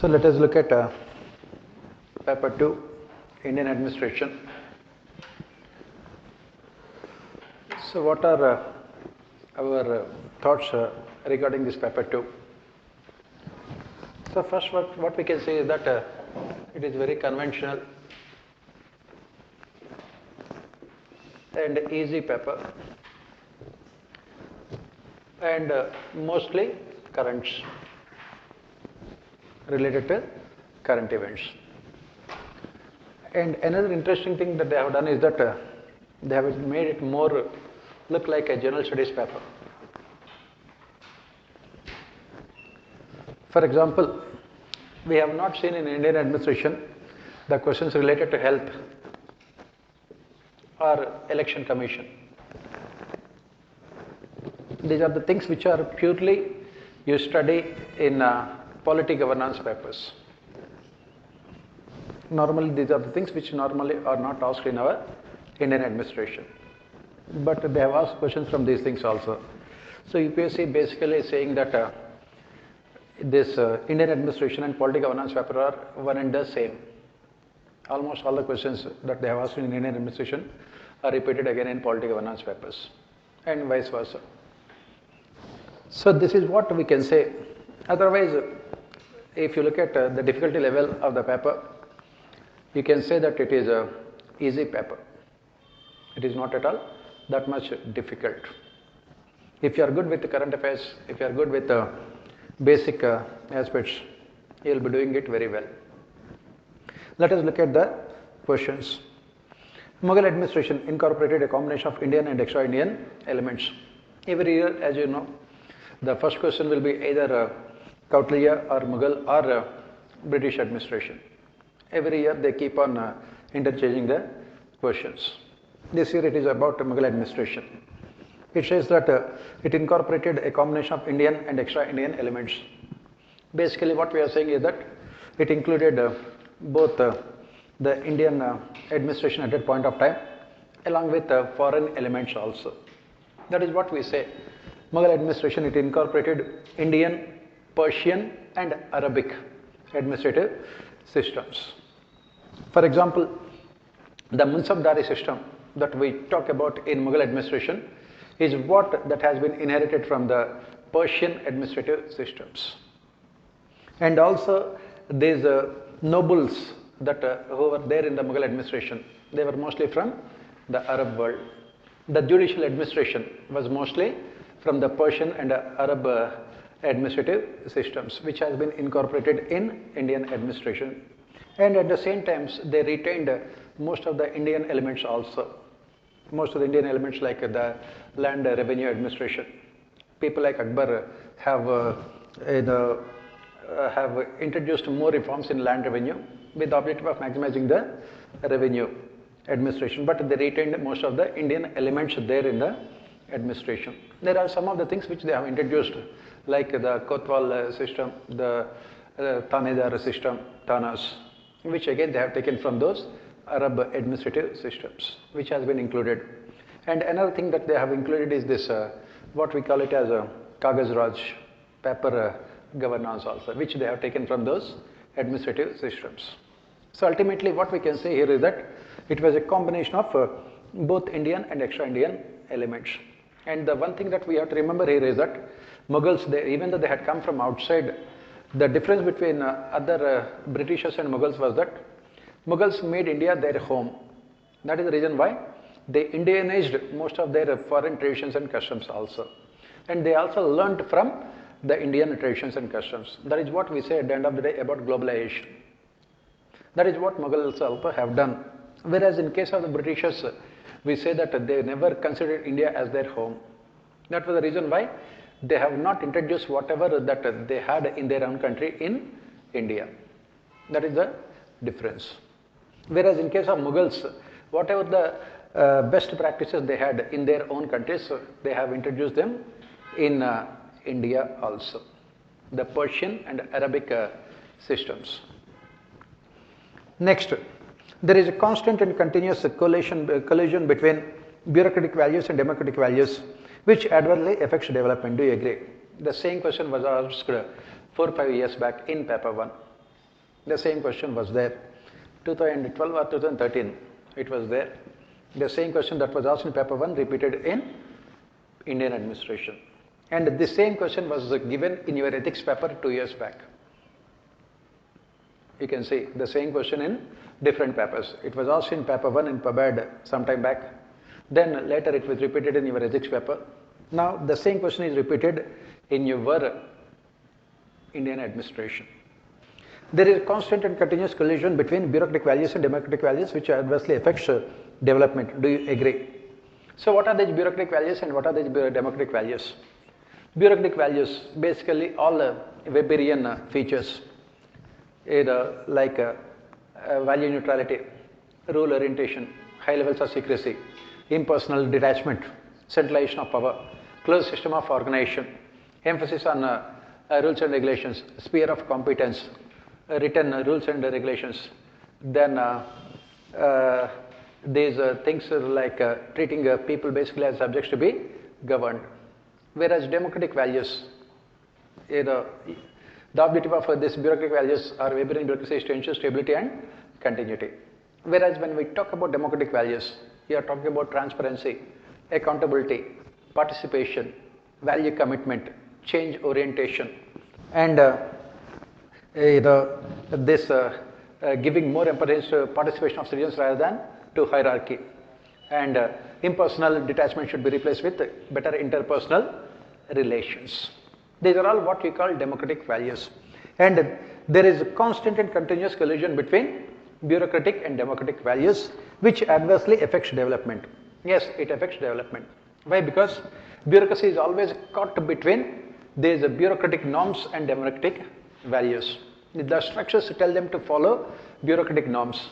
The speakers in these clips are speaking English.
So let us look at paper 2, Indian administration. So what are our thoughts regarding this paper 2? So first what we can say is that it is very conventional and easy paper and mostly currents, related to current events. And another interesting thing that they have done is that they have made it more look like a general studies paper. For example, we have not seen in Indian administration the questions related to health or election commission. These are the things which are purely you study in polity governance papers. Normally these are the things which normally are not asked in our Indian administration. But they have asked questions from these things also. So UPSC basically is saying that this Indian administration and polity governance paper are one and the same. Almost all the questions that they have asked in Indian administration are repeated again in polity governance papers and vice versa. So this is what we can say. Otherwise, if you look at the difficulty level of the paper, you can say that it is a easy paper. It is not at all that much difficult. If you are good with the current affairs, if you are good with the basic aspects, you will be doing it very well. Let us look at the questions. Mughal administration incorporated a combination of Indian and extra-Indian elements. Every year, as you know, the first question will be either Kautilya or Mughal or British administration. Every year they keep on interchanging the questions. This year it is about Mughal administration. It says that it incorporated a combination of Indian and extra-Indian elements. Basically what we are saying is that it included both the Indian administration at that point of time along with foreign elements also. That is what we say. Mughal administration, it incorporated Indian, Persian and Arabic administrative systems. For example, the Mansabdari system that we talk about in Mughal administration is what that has been inherited from the Persian administrative systems. And also these nobles that who were there in the Mughal administration, they were mostly from the Arab world. The judicial administration was mostly from the Persian and Arab administrative systems, which has been incorporated in Indian administration. And at the same time, they retained most of the Indian elements also. Most of the Indian elements like the land revenue administration. People like Akbar have introduced more reforms in land revenue with the objective of maximizing the revenue administration. But they retained most of the Indian elements there in the administration. There are some of the things which they have introduced, like the Kotwal system, the Tanedar system, Tanas, which again they have taken from those Arab administrative systems, which has been included. And another thing that they have included is this, what we call it as a Kagaz Raj, paper governance also, which they have taken from those administrative systems. So ultimately what we can say here is that it was a combination of both Indian and extra-Indian elements. And the one thing that we have to remember here is that Mughals, even though they had come from outside, the difference between other Britishers and Mughals was that Mughals made India their home. That is the reason why they Indianized most of their foreign traditions and customs also. And they also learnt from the Indian traditions and customs. That is what we say at the end of the day about globalization. That is what Mughals also have done. Whereas in case of the Britishers, we say that they never considered India as their home. That was the reason why they have not introduced whatever that they had in their own country in India. That is the difference. Whereas in case of Mughals, whatever the best practices they had in their own countries, they have introduced them in India also. The Persian and Arabic systems. Next, there is a constant and continuous collision between bureaucratic values and democratic values, which adversely affects development. Do you agree? The same question was asked 4 or 5 years back in paper 1. The same question was there. 2012 or 2013, it was there. The same question that was asked in paper 1 repeated in Indian administration. And the same question was given in your ethics paper 2 years back. You can see the same question in different papers. It was asked in paper 1 in PubAd some time back. Then later it was repeated in your ethics paper. Now the same question is repeated in your Indian administration. There is constant and continuous collision between bureaucratic values and democratic values which adversely affects development. Do you agree? So what are these bureaucratic values and what are these democratic values? Bureaucratic values, basically all Weberian features, either like value neutrality, rule orientation, high levels of secrecy, impersonal detachment, centralization of power, closed system of organization, emphasis on rules and regulations, sphere of competence, written rules and regulations, then these things like treating people basically as subjects to be governed. Whereas democratic values, the objective of this bureaucratic values are Weberian bureaucracy is to ensure stability and continuity. Whereas when we talk about democratic values, we are talking about transparency, accountability, participation, value commitment, change orientation, and this giving more importance to participation of citizens rather than to hierarchy. And impersonal detachment should be replaced with better interpersonal relations. These are all what we call democratic values. And there is a constant and continuous collision between bureaucratic and democratic values which adversely affects development. Yes, it affects development. Why? Because bureaucracy is always caught between these bureaucratic norms and democratic values. The structures tell them to follow bureaucratic norms,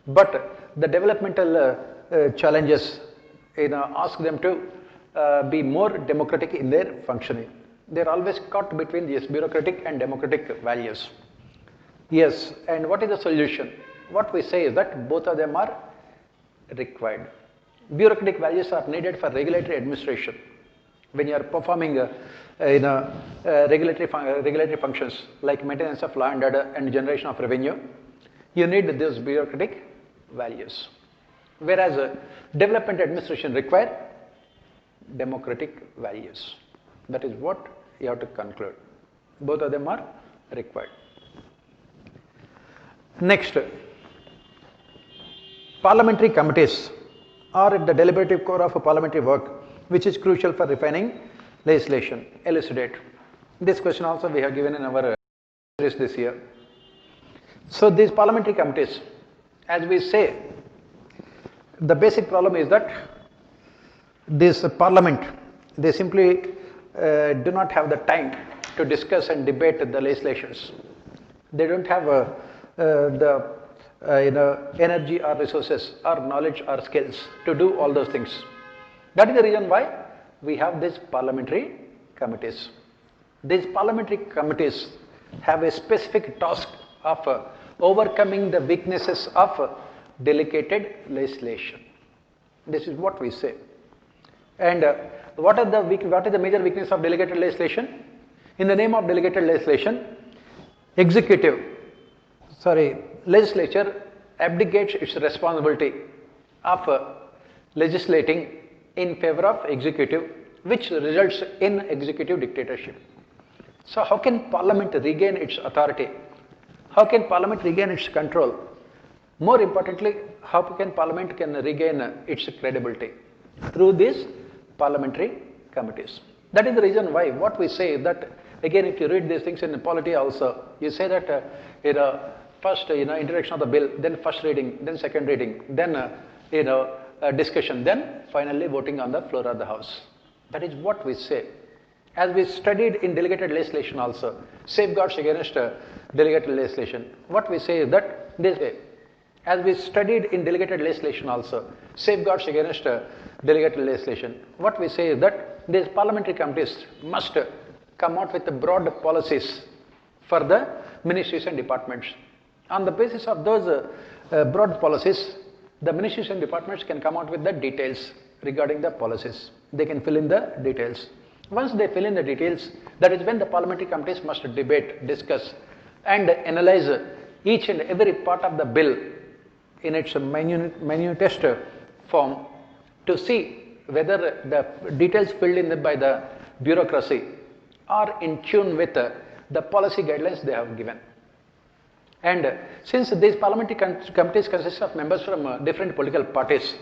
but the developmental challenges ask them to be more democratic in their functioning. They are always caught between these bureaucratic and democratic values. Yes, and what is the solution? What we say is that both of them are required. Bureaucratic values are needed for regulatory administration. When you are performing regulatory functions like maintenance of law and order and generation of revenue, you need those bureaucratic values. Whereas development administration require democratic values. That is what you have to conclude. Both of them are required. Next, parliamentary committees are at the deliberative core of a parliamentary work which is crucial for refining legislation. Elucidate. This question also we have given in our series this year. So these parliamentary committees, as we say, the basic problem is that this parliament, they simply do not have the time to discuss and debate the legislations. They don't have the energy or resources or knowledge or skills to do all those things. That is the reason why we have these parliamentary committees. These parliamentary committees have a specific task of overcoming the weaknesses of delegated legislation. This is what we say. And what is the major weakness of delegated legislation? In the name of delegated legislation, legislature abdicates its responsibility of legislating in favor of executive, which results in executive dictatorship. So how can parliament regain its authority? How can parliament regain its control? More importantly, how can parliament regain its credibility? Through these parliamentary committees. That is the reason why what we say that, again, if you read these things in polity also, you say that first introduction of the bill, then first reading, then second reading, then discussion, then finally voting on the floor of the house. That is what we say. As we studied in delegated legislation also, safeguards against delegated legislation. What we say is that this way. As we studied in delegated legislation also, safeguards against delegated legislation. What we say is that these parliamentary committees must come out with the broad policies for the ministries and departments. On the basis of those broad policies, the ministries and departments can come out with the details regarding the policies. They can fill in the details. Once they fill in the details, that is when the parliamentary committees must debate, discuss, and analyze each and every part of the bill in its minutest form to see whether the details filled in by the bureaucracy are in tune with the policy guidelines they have given. And since these parliamentary committees consist of members from different political parties,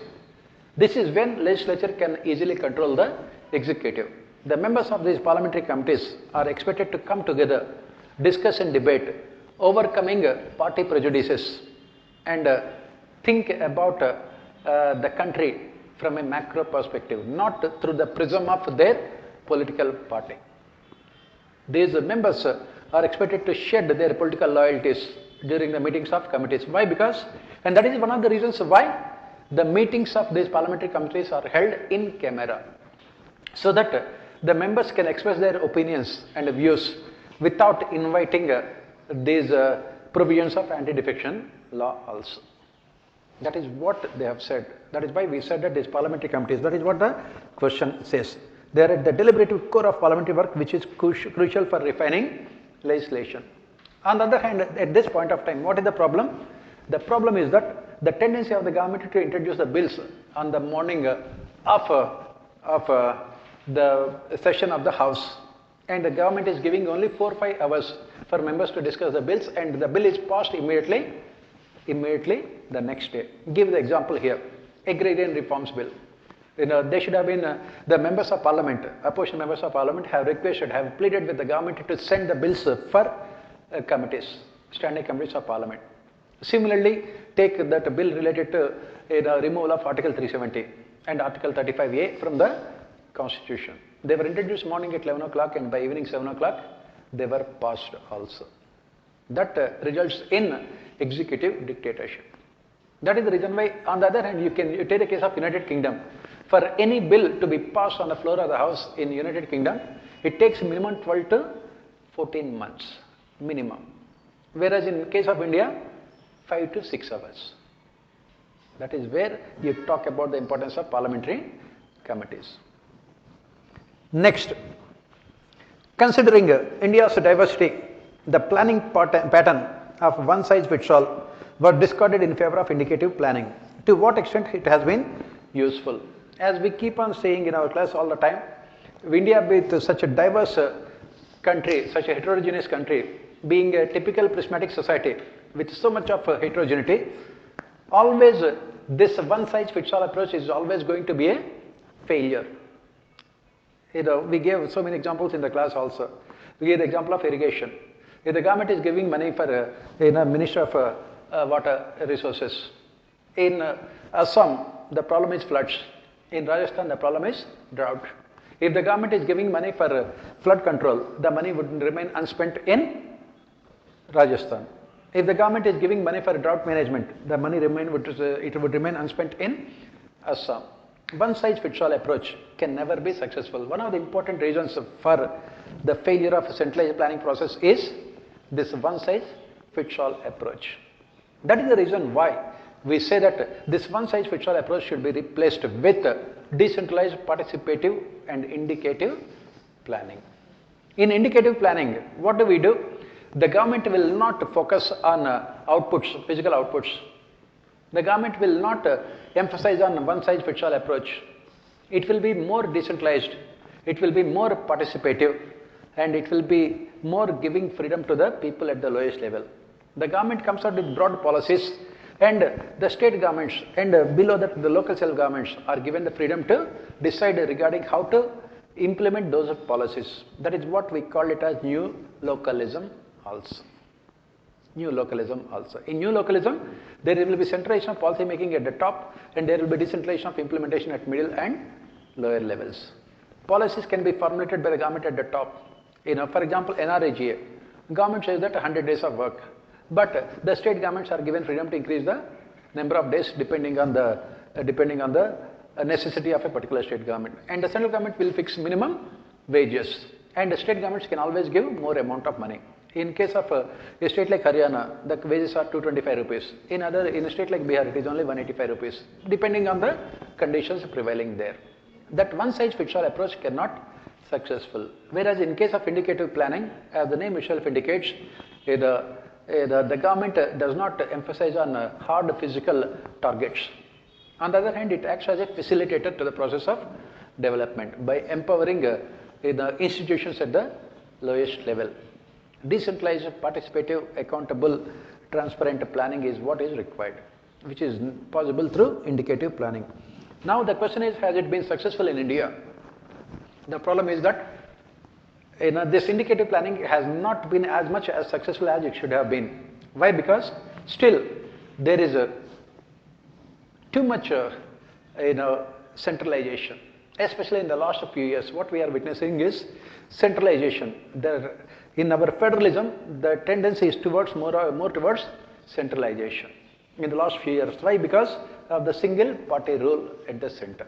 this is when legislature can easily control the executive. The members of these parliamentary committees are expected to come together, discuss and debate, overcoming party prejudices, and think about the country from a macro perspective, not through the prism of their political party. These members are expected to shed their political loyalties during the meetings of committees. Why? Because, and that is one of the reasons why the meetings of these parliamentary committees are held in camera, so that the members can express their opinions and views without inviting these provisions of anti-defection law also. That is what they have said. That is why we said that these parliamentary committees, that is what the question says. They are at the deliberative core of parliamentary work, which is crucial for refining legislation. On the other hand, at this point of time, what is the problem? The problem is that the tendency of the government to introduce the bills on the morning of the session of the House, and the government is giving only 4 or 5 hours for members to discuss the bills, and the bill is passed immediately the next day. Give the example here, agrarian reforms bill. They should have been, the members of parliament, opposition members of parliament have requested, have pleaded with the government to send the bills for committees, standing committees of parliament. Similarly, take that bill related to removal of Article 370 and Article 35A from the Constitution. They were introduced morning at 11 o'clock, and by evening 7 o'clock, they were passed also. That results in executive dictatorship. That is the reason why, on the other hand, you take the case of United Kingdom. For any bill to be passed on the floor of the House in United Kingdom, it takes minimum 12 to 14 months, minimum. Whereas in case of India, 5 to 6 hours. That is where you talk about the importance of parliamentary committees. Next, considering India's diversity, the planning pattern of one size fits all were discarded in favor of indicative planning. To what extent it has been useful? As we keep on saying in our class all the time, India being such a diverse country, such a heterogeneous country, being a typical prismatic society with so much of heterogeneity, always this one size fits all approach is always going to be a failure. We gave so many examples in the class also. We gave the example of irrigation. If the government is giving money for Minister of Water Resources, in Assam the problem is floods. In Rajasthan the problem is drought. If the government is giving money for flood control, the money would remain unspent in Rajasthan. If the government is giving money for drought management, the money would remain unspent in Assam. One size fits all approach can never be successful. One of the important reasons for the failure of a centralized planning process is this one size fits all approach. That is the reason why we say that this one size fits all approach should be replaced with decentralized, participative and indicative planning. In indicative planning, what do? The government will not focus on outputs, physical outputs. The government will not emphasize on one size fits all approach. It will be more decentralized, it will be more participative, and it will be more giving freedom to the people at the lowest level. The government comes out with broad policies, and the state governments and below that the local self-governments are given the freedom to decide regarding how to implement those policies. That is what we call it as new localism also. New localism also. In new localism, there will be centralization of policy making at the top, and there will be decentralization of implementation at middle and lower levels. Policies can be formulated by the government at the top. For example, NRAGA. Government says that 100 days of work, but the state governments are given freedom to increase the number of days depending on the necessity of a particular state government. And the central government will fix minimum wages, and the state governments can always give more amount of money. In case of a state like Haryana, the wages are 225 rupees. In a state like Bihar, it is only 185 rupees, depending on the conditions prevailing there. That one size fits all approach cannot successful. Whereas in case of indicative planning, as the name itself indicates, the the government does not emphasize on hard physical targets. On the other hand, it acts as a facilitator to the process of development by empowering the institutions at the lowest level. Decentralized, participative, accountable, transparent planning is what is required, which is possible through indicative planning. Now the question is, has it been successful in India? The problem is that this indicative planning has not been as much as successful as it should have been. Why? Because still there is too much centralization. Especially in the last few years, what we are witnessing is centralization. In our federalism, the tendency is towards more towards centralization in the last few years. Why? Because of the single party rule at the center.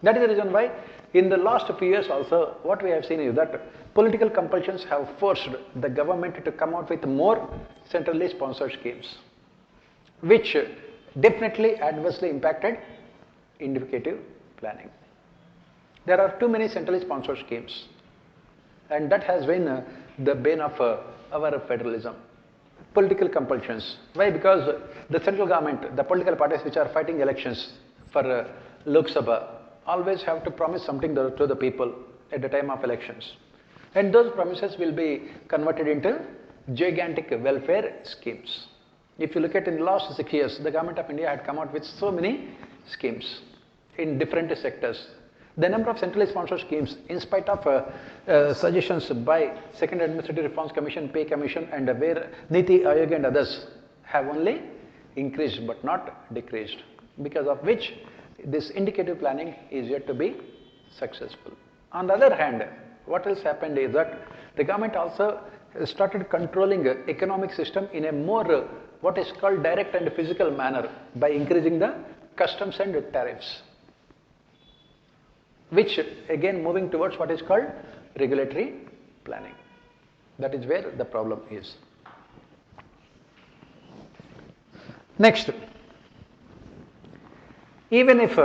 That is the reason why in the last few years also what we have seen is that political compulsions have forced the government to come out with more centrally sponsored schemes, which definitely adversely impacted indicative planning. There are too many centrally sponsored schemes, and that has been the bane of our federalism. Political compulsions. Why? Because the central government, the political parties which are fighting elections for Lok Sabha, always have to promise something to the people at the time of elections. And those promises will be converted into gigantic welfare schemes. If you look at in the last 6 years, the government of India had come out with so many schemes in different sectors. The number of centrally sponsored schemes, in spite of suggestions by Second Administrative Reforms Commission, Pay Commission, and where Niti Aayog and others, have only increased but not decreased, because of which this indicative planning is yet to be successful. On the other hand, what else happened is that the government also started controlling the economic system in a more what is called direct and physical manner by increasing the customs and tariffs, which again moving towards what is called regulatory planning. That is where the problem is. Next, even if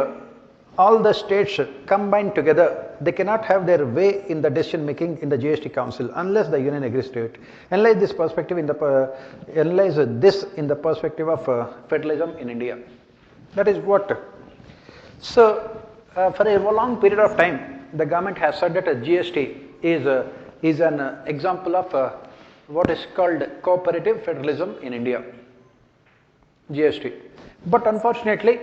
all the states combine together, they cannot have their way in the decision making in the GST Council unless the union agrees to it. Analyze this in the perspective of federalism in India. That is what. So, for a long period of time, the government has said that GST is an example of what is called cooperative federalism in India. GST. But unfortunately,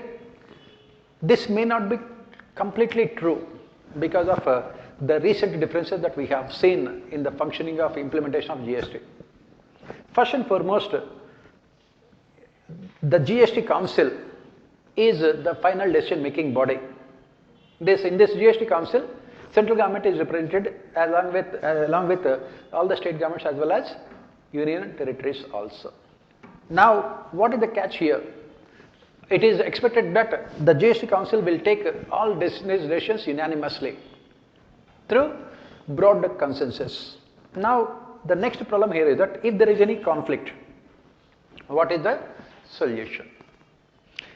this may not be completely true because of the recent differences that we have seen in the functioning of implementation of GST. First and foremost, the GST Council is the final decision-making body. In this GST Council, central government is represented along with all the state governments as well as union territories also. Now, what is the catch here? It is expected that the GST Council will take all decisions unanimously through broad consensus. Now, the next problem here is that if there is any conflict, what is the solution?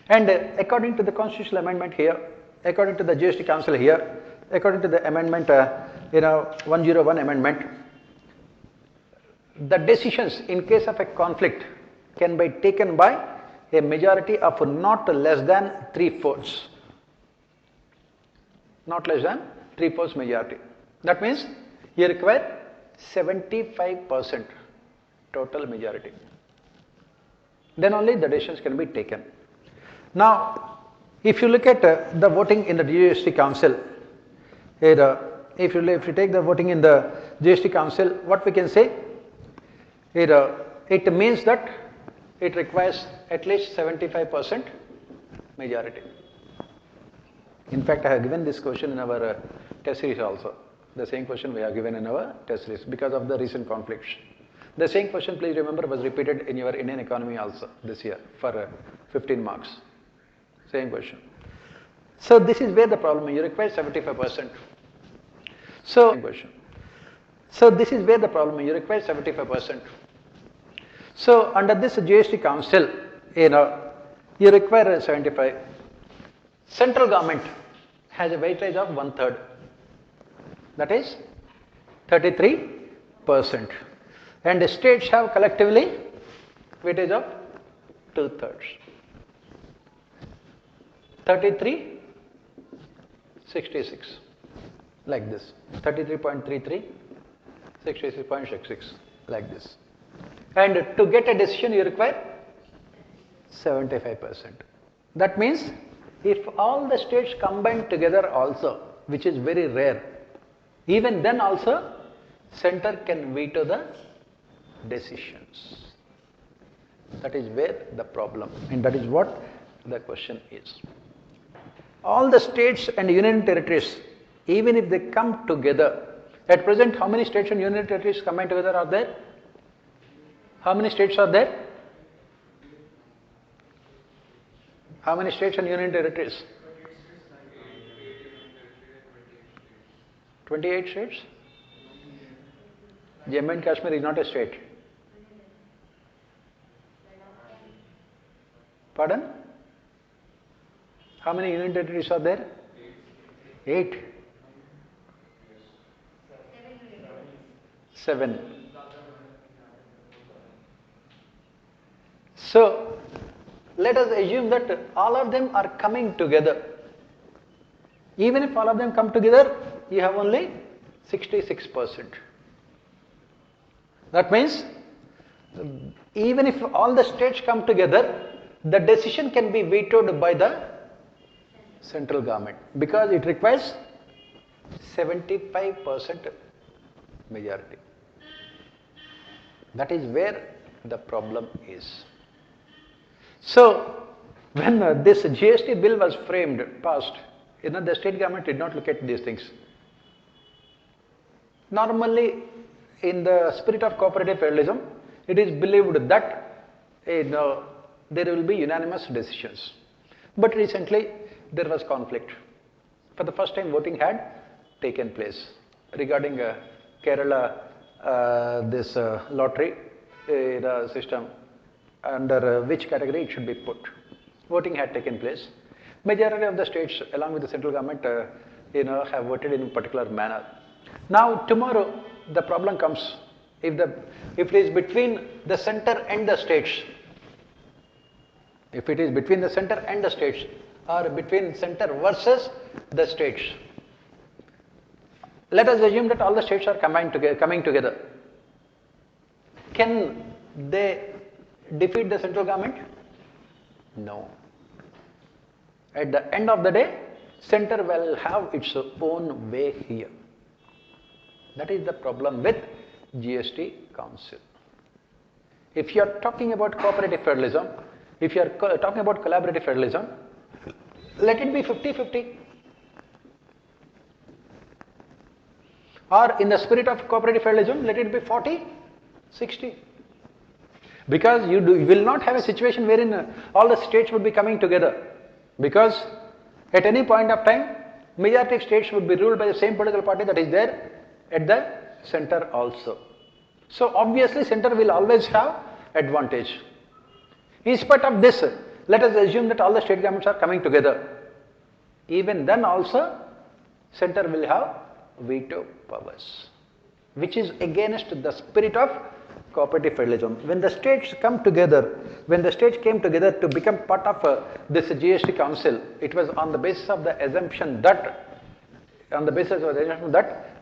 And according to the constitutional amendment here, according to the GST Council here, according to the amendment 101 amendment, the decisions in case of a conflict can be taken by a majority of not less than 3/4. Not less than 3/4 majority. That means you require 75% total majority. Then only the decisions can be taken. Now, if you look at the voting in the GST Council, if you take the voting in the GST Council, what we can say, it means that it requires at least 75% majority. In fact, I have given this question in our test series also. The same question we have given in our test series because of the recent conflicts. The same question, please remember, was repeated in your Indian economy also this year for 15 marks. Same question. So this is where the problem is. You require 75%. So this is where the problem is. You require 75%. So under this GST Council, you require 75. Central government has a weightage of 1/3. That is 33%. And the states have collectively weightage of 2/3. 33, 66, like this. 33.33, 66.66, like this. And to get a decision, you require 75%. That means if all the states combine together also, which is very rare, even then also center can veto the decisions. That is where the problem, and that is what the question is. All the states and union territories, even if they come together, at present how many states and union territories combined together are there? How many states are there? How many states and union territories? 28 states? Jammu and Kashmir is not a state. Pardon? How many union territories are there? 8. 7. So, let us assume that all of them are coming together. Even if all of them come together, you have only 66%. That means, even if all the states come together, the decision can be vetoed by the central government because it requires 75% majority. That is where the problem is. So, when this GST bill was framed, passed, the state government did not look at these things. Normally, in the spirit of cooperative federalism, it is believed that there will be unanimous decisions. But recently, there was conflict. For the first time, voting had taken place regarding Kerala, this lottery the system, under which category it should be put. Voting had taken place. Majority of the states, along with the central government, have voted in a particular manner. Now, tomorrow, the problem comes if it is between the center and the states. If it is between the center and the states, or between center versus the states. Let us assume that all the states are coming together. Can they defeat the central government? No. At the end of the day, center will have its own way here. That is the problem with GST Council. If you are talking about cooperative federalism, if you are talking about collaborative federalism, let it be 50-50. Or in the spirit of cooperative federalism, let it be 40-60. Because you will not have a situation wherein all the states would be coming together. Because at any point of time, majority of states would be ruled by the same political party that is there at the center also. So obviously center will always have advantage. In spite of this, let us assume that all the state governments are coming together. Even then also, center will have veto powers, which is against the spirit of cooperative federalism. When the states come together, when the states came together to become part of this GST Council, it was on the basis of the assumption that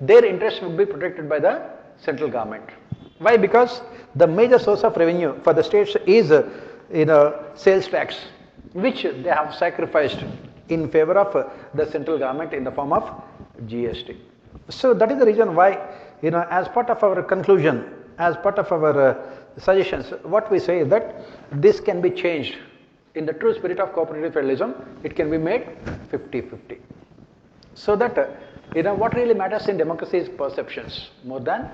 their interests would be protected by the central government. Why? Because the major source of revenue for the states is sales tax, which they have sacrificed in favor of the central government in the form of GST. So that is the reason why, as part of our conclusion, as part of our suggestions, what we say is that this can be changed. In the true spirit of cooperative federalism, it can be made 50-50. So that, what really matters in democracy is perceptions more than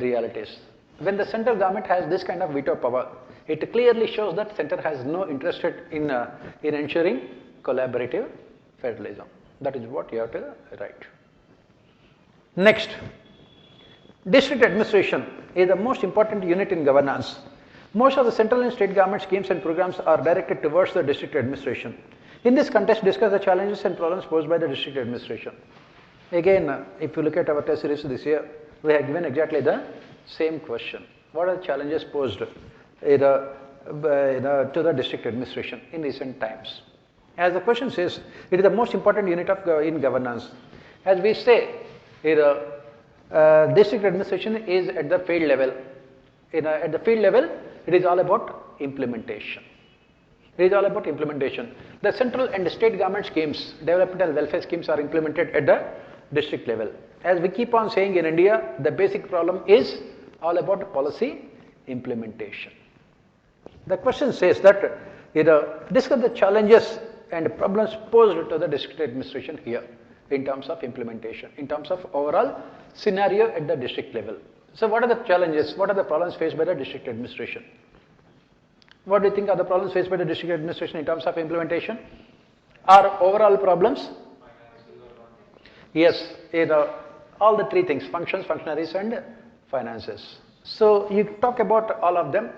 realities. When the central government has this kind of veto power, it clearly shows that center has no interest in ensuring collaborative federalism. That is what you have to write. Next, district administration is the most important unit in governance. Most of the central and state government schemes and programs are directed towards the district administration. In this context, discuss the challenges and problems posed by the district administration. Again, if you look at our test series this year, we have given exactly the same question. What are the challenges posed to the district administration in recent times. As the question says, it is the most important unit of in governance. As we say, district administration is at the field level. At the field level, it is all about implementation. It is all about implementation. The central and state government schemes, developmental welfare schemes are implemented at the district level. As we keep on saying in India, the basic problem is all about policy implementation. The question says that discuss the challenges and problems posed to the district administration here in terms of implementation, in terms of overall scenario at the district level. So what are the challenges, what are the problems faced by the district administration? What do you think are the problems faced by the district administration in terms of implementation? Are overall problems? Yes, all the three things, functions, functionaries and finances. So you talk about all of them.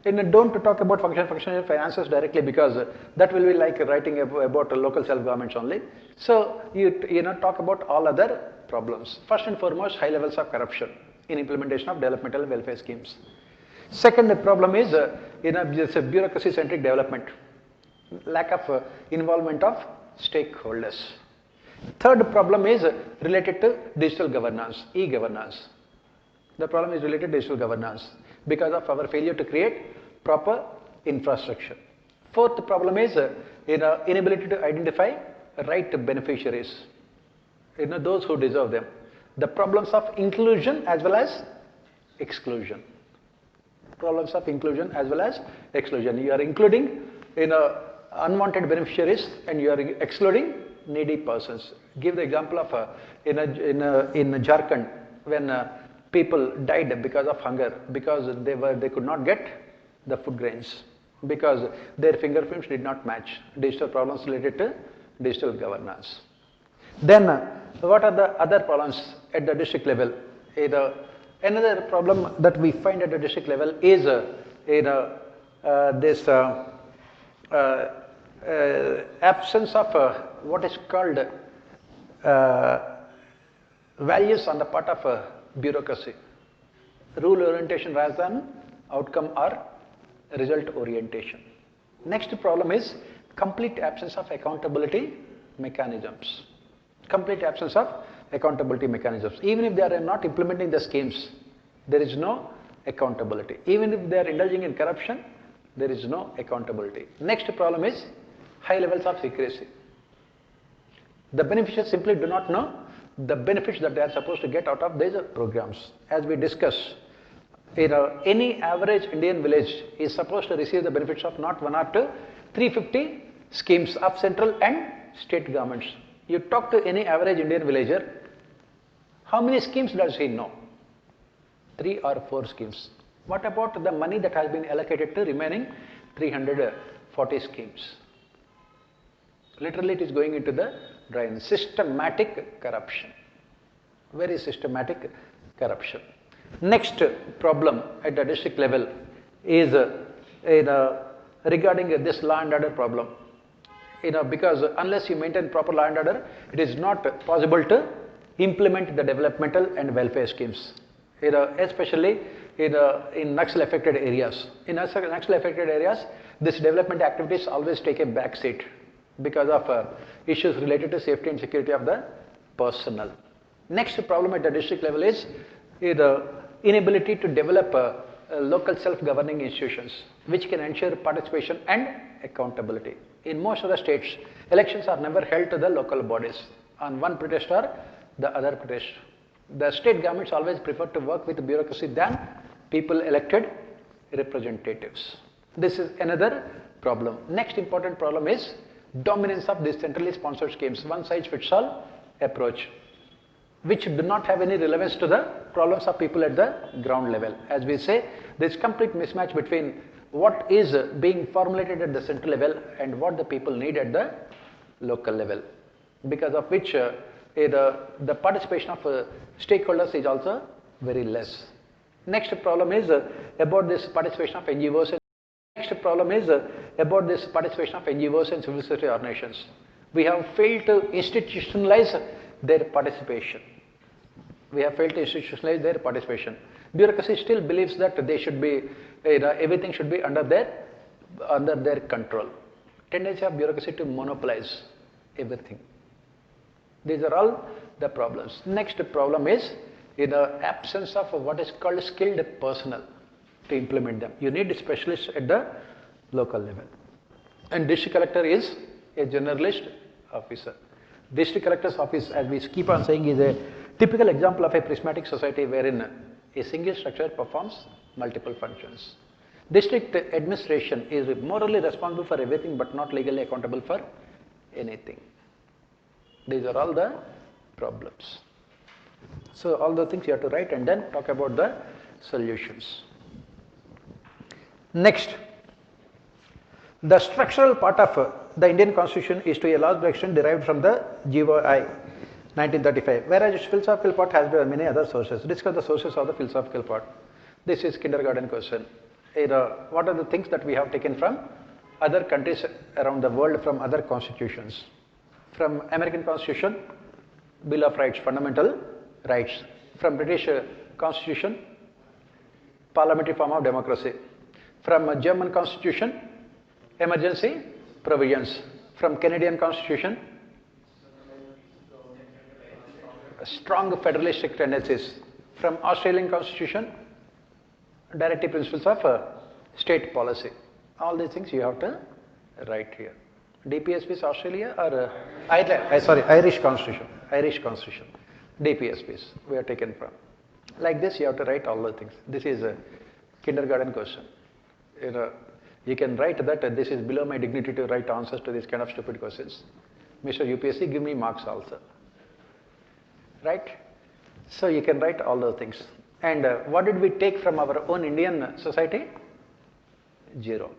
Don't talk about functionaries, finances directly, because that will be like writing about local self-governments only. So you talk about all other problems. First and foremost, high levels of corruption in implementation of developmental welfare schemes. Second problem is it's a bureaucracy-centric development, lack of involvement of stakeholders. Third problem is related to digital governance, e-governance. The problem is related to digital governance because of our failure to create proper infrastructure. Fourth problem is inability to identify right beneficiaries, those who deserve them. The problems of inclusion as well as exclusion. Problems of inclusion as well as exclusion. You are including unwanted beneficiaries and you are excluding needy persons. Give the example of in Jharkhand when people died because of hunger, because they could not get the food grains, because their fingerprints did not match. Digital problems related to digital governance. Then what are the other problems at the district level? Another problem that we find at the district level is this absence of what is called values on the part of bureaucracy. Rule orientation rather than outcome or result orientation. Next problem is complete absence of accountability mechanisms. Complete absence of accountability mechanisms. Even if they are not implementing the schemes, there is no accountability. Even if they are indulging in corruption, there is no accountability. Next problem is high levels of secrecy. The beneficiaries simply do not know the benefits that they are supposed to get out of these programs. As we discussed, any average Indian village is supposed to receive the benefits of not one or two, 350 schemes of central and state governments. You talk to any average Indian villager, how many schemes does he know? 3 or 4 schemes. What about the money that has been allocated to remaining 340 schemes? Literally it is going into the drain. Systematic corruption. Very systematic corruption. Next problem at the district level is regarding this law and order problem. Because unless you maintain proper law and order, it is not possible to implement the developmental and welfare schemes. Especially in Naxal affected areas. In Naxal affected areas, this development activities always take a back seat because of issues related to safety and security of the personnel. Next problem at the district level is the inability to develop local self-governing institutions which can ensure participation and accountability. In most of the states, elections are never held to the local bodies on one pretext or the other pretext. The state governments always prefer to work with bureaucracy than people elected representatives. This is another problem. Next important problem is dominance of these centrally sponsored schemes, one size fits all approach, which do not have any relevance to the problems of people at the ground level. As we say, there is complete mismatch between what is being formulated at the central level and what the people need at the local level, because of which the participation of stakeholders is also very less. Next problem is about this participation of NGOs. Next problem is about this participation of NGOs and civil society organizations. We have failed to institutionalize their participation. We have failed to institutionalize their participation. Bureaucracy still believes that they should be, everything should be under their under their control. Tendency of bureaucracy to monopolize everything. These are all the problems. Next problem is in the absence of what is called skilled personnel to implement them. You need specialists at the local level. And district collector is a generalist officer. District collector's office, as we keep on saying, is a typical example of a prismatic society wherein a single structure performs multiple functions. District administration is morally responsible for everything but not legally accountable for anything. These are all the problems. So all the things you have to write and then talk about the solutions. Next, the structural part of the Indian Constitution is to a large extent derived from the GOI 1935, whereas its philosophical part has many other sources. Discuss the sources of the philosophical part. This is kindergarten question. What are the things that we have taken from other countries around the world, from other constitutions? From American Constitution, Bill of Rights, fundamental rights. From British Constitution, parliamentary form of democracy. From German Constitution, emergency provisions. From Canadian Constitution, strong federalistic tendencies. From Australian Constitution, directive principles of state policy. All these things you have to write here. DPSP is Australia or Irish Constitution. Irish Constitution. DPSPs we are taken from. Like this you have to write all the things. This is a kindergarten question. You can write that this is below my dignity to write answers to these kind of stupid questions. Mr. UPSC, give me marks also. Right? So you can write all those things. And what did we take from our own Indian society? Zero.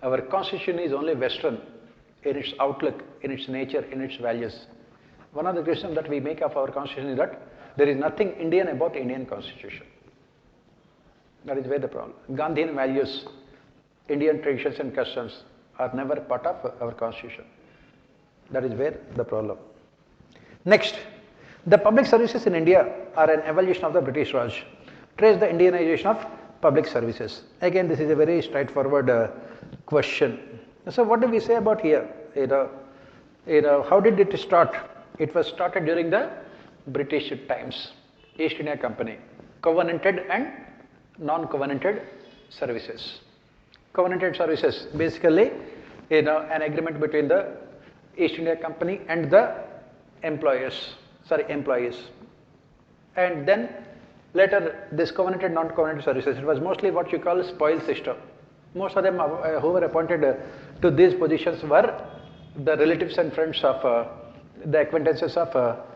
Our constitution is only Western in its outlook, in its nature, in its values. One of the criticisms that we make of our constitution is that there is nothing Indian about Indian constitution. That is where the problem. Gandhian values, Indian traditions and customs are never part of our constitution. That is where the problem. Next, the public services in India are an evolution of the British Raj. Trace the Indianization of public services. Again, this is a very straightforward question. So what do we say about here? How did it start? It was started during the British times. East India Company. Covenanted and non-covenanted services. Covenanted services, basically, an agreement between the East India Company and the employees. And then later this covenanted, non-covenanted services, it was mostly what you call spoil system. Most of them who were appointed to these positions were the relatives and friends of the acquaintances of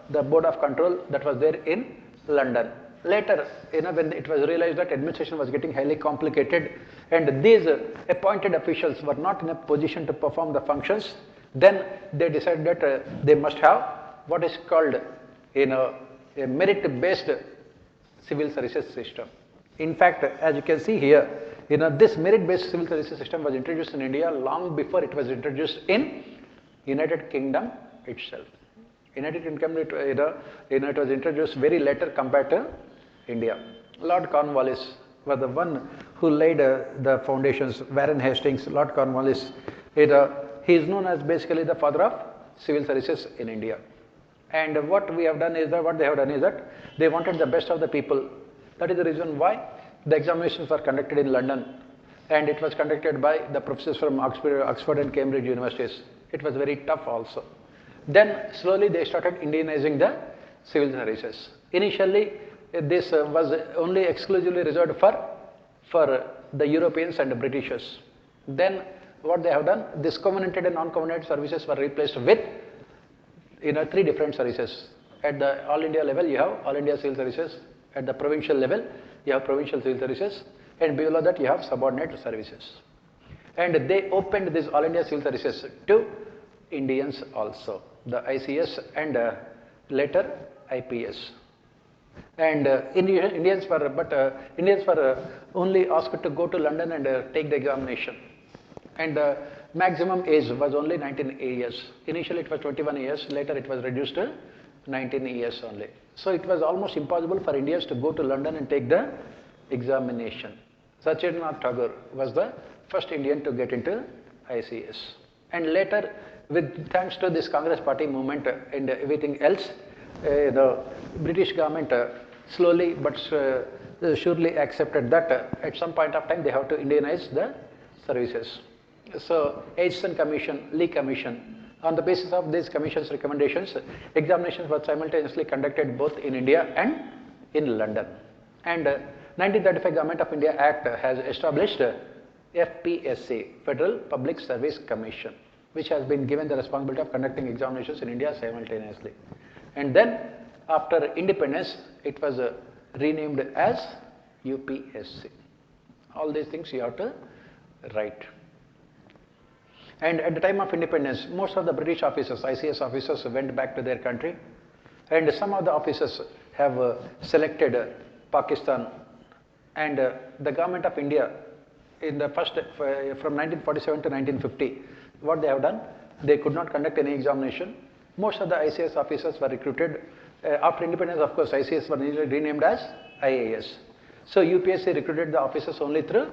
the board of control that was there in London. Later, when it was realized that administration was getting highly complicated and these appointed officials were not in a position to perform the functions, then they decided that they must have what is called a merit-based civil services system. In fact, as you can see here, this merit-based civil services system was introduced in India long before it was introduced in United Kingdom itself. United Kingdom, it was introduced very later compared to India. Lord Cornwallis was the one who laid the foundations. Warren Hastings, Lord Cornwallis, he is known as basically the father of civil services in India. And what they have done is that they wanted the best of the people. That is the reason why the examinations were conducted in London, and it was conducted by the professors from Oxford and Cambridge universities. It was very tough also. Then slowly they started Indianizing the civil services. Initially, this was only exclusively reserved for the Europeans and the Britishers. Then what they have done, this covenanted and non-covenanted services were replaced with three different services. At the All India level, you have All India Civil Services. At the provincial level, you have Provincial Civil Services. And below that, you have subordinate services. And they opened this All India Civil Services to Indians also, the ICS and later IPS. And Indians were only asked to go to London and take the examination. And the maximum age was only 19 years. Initially it was 21 years, later it was reduced to 19 years only. So it was almost impossible for Indians to go to London and take the examination. Sachindranath Tagore was the first Indian to get into ICS. And later, with thanks to this Congress Party movement and everything else, the British government slowly but surely accepted that at some point of time they have to Indianize the services. So, Aitchison Commission, Lee Commission, on the basis of these commission's recommendations, examinations were simultaneously conducted both in India and in London. And 1935 Government of India Act has established FPSC, Federal Public Service Commission, which has been given the responsibility of conducting examinations in India simultaneously. And then after independence, it was renamed as UPSC. All these things you have to write. And at the time of independence, most of the British officers, ICS officers, went back to their country, and some of the officers have selected Pakistan, and the government of India in the first, from 1947 to 1950, what they have done, they could not conduct any examination. Most of the ICS officers were recruited. After independence, of course, ICS were renamed as IAS. So UPSC recruited the officers only through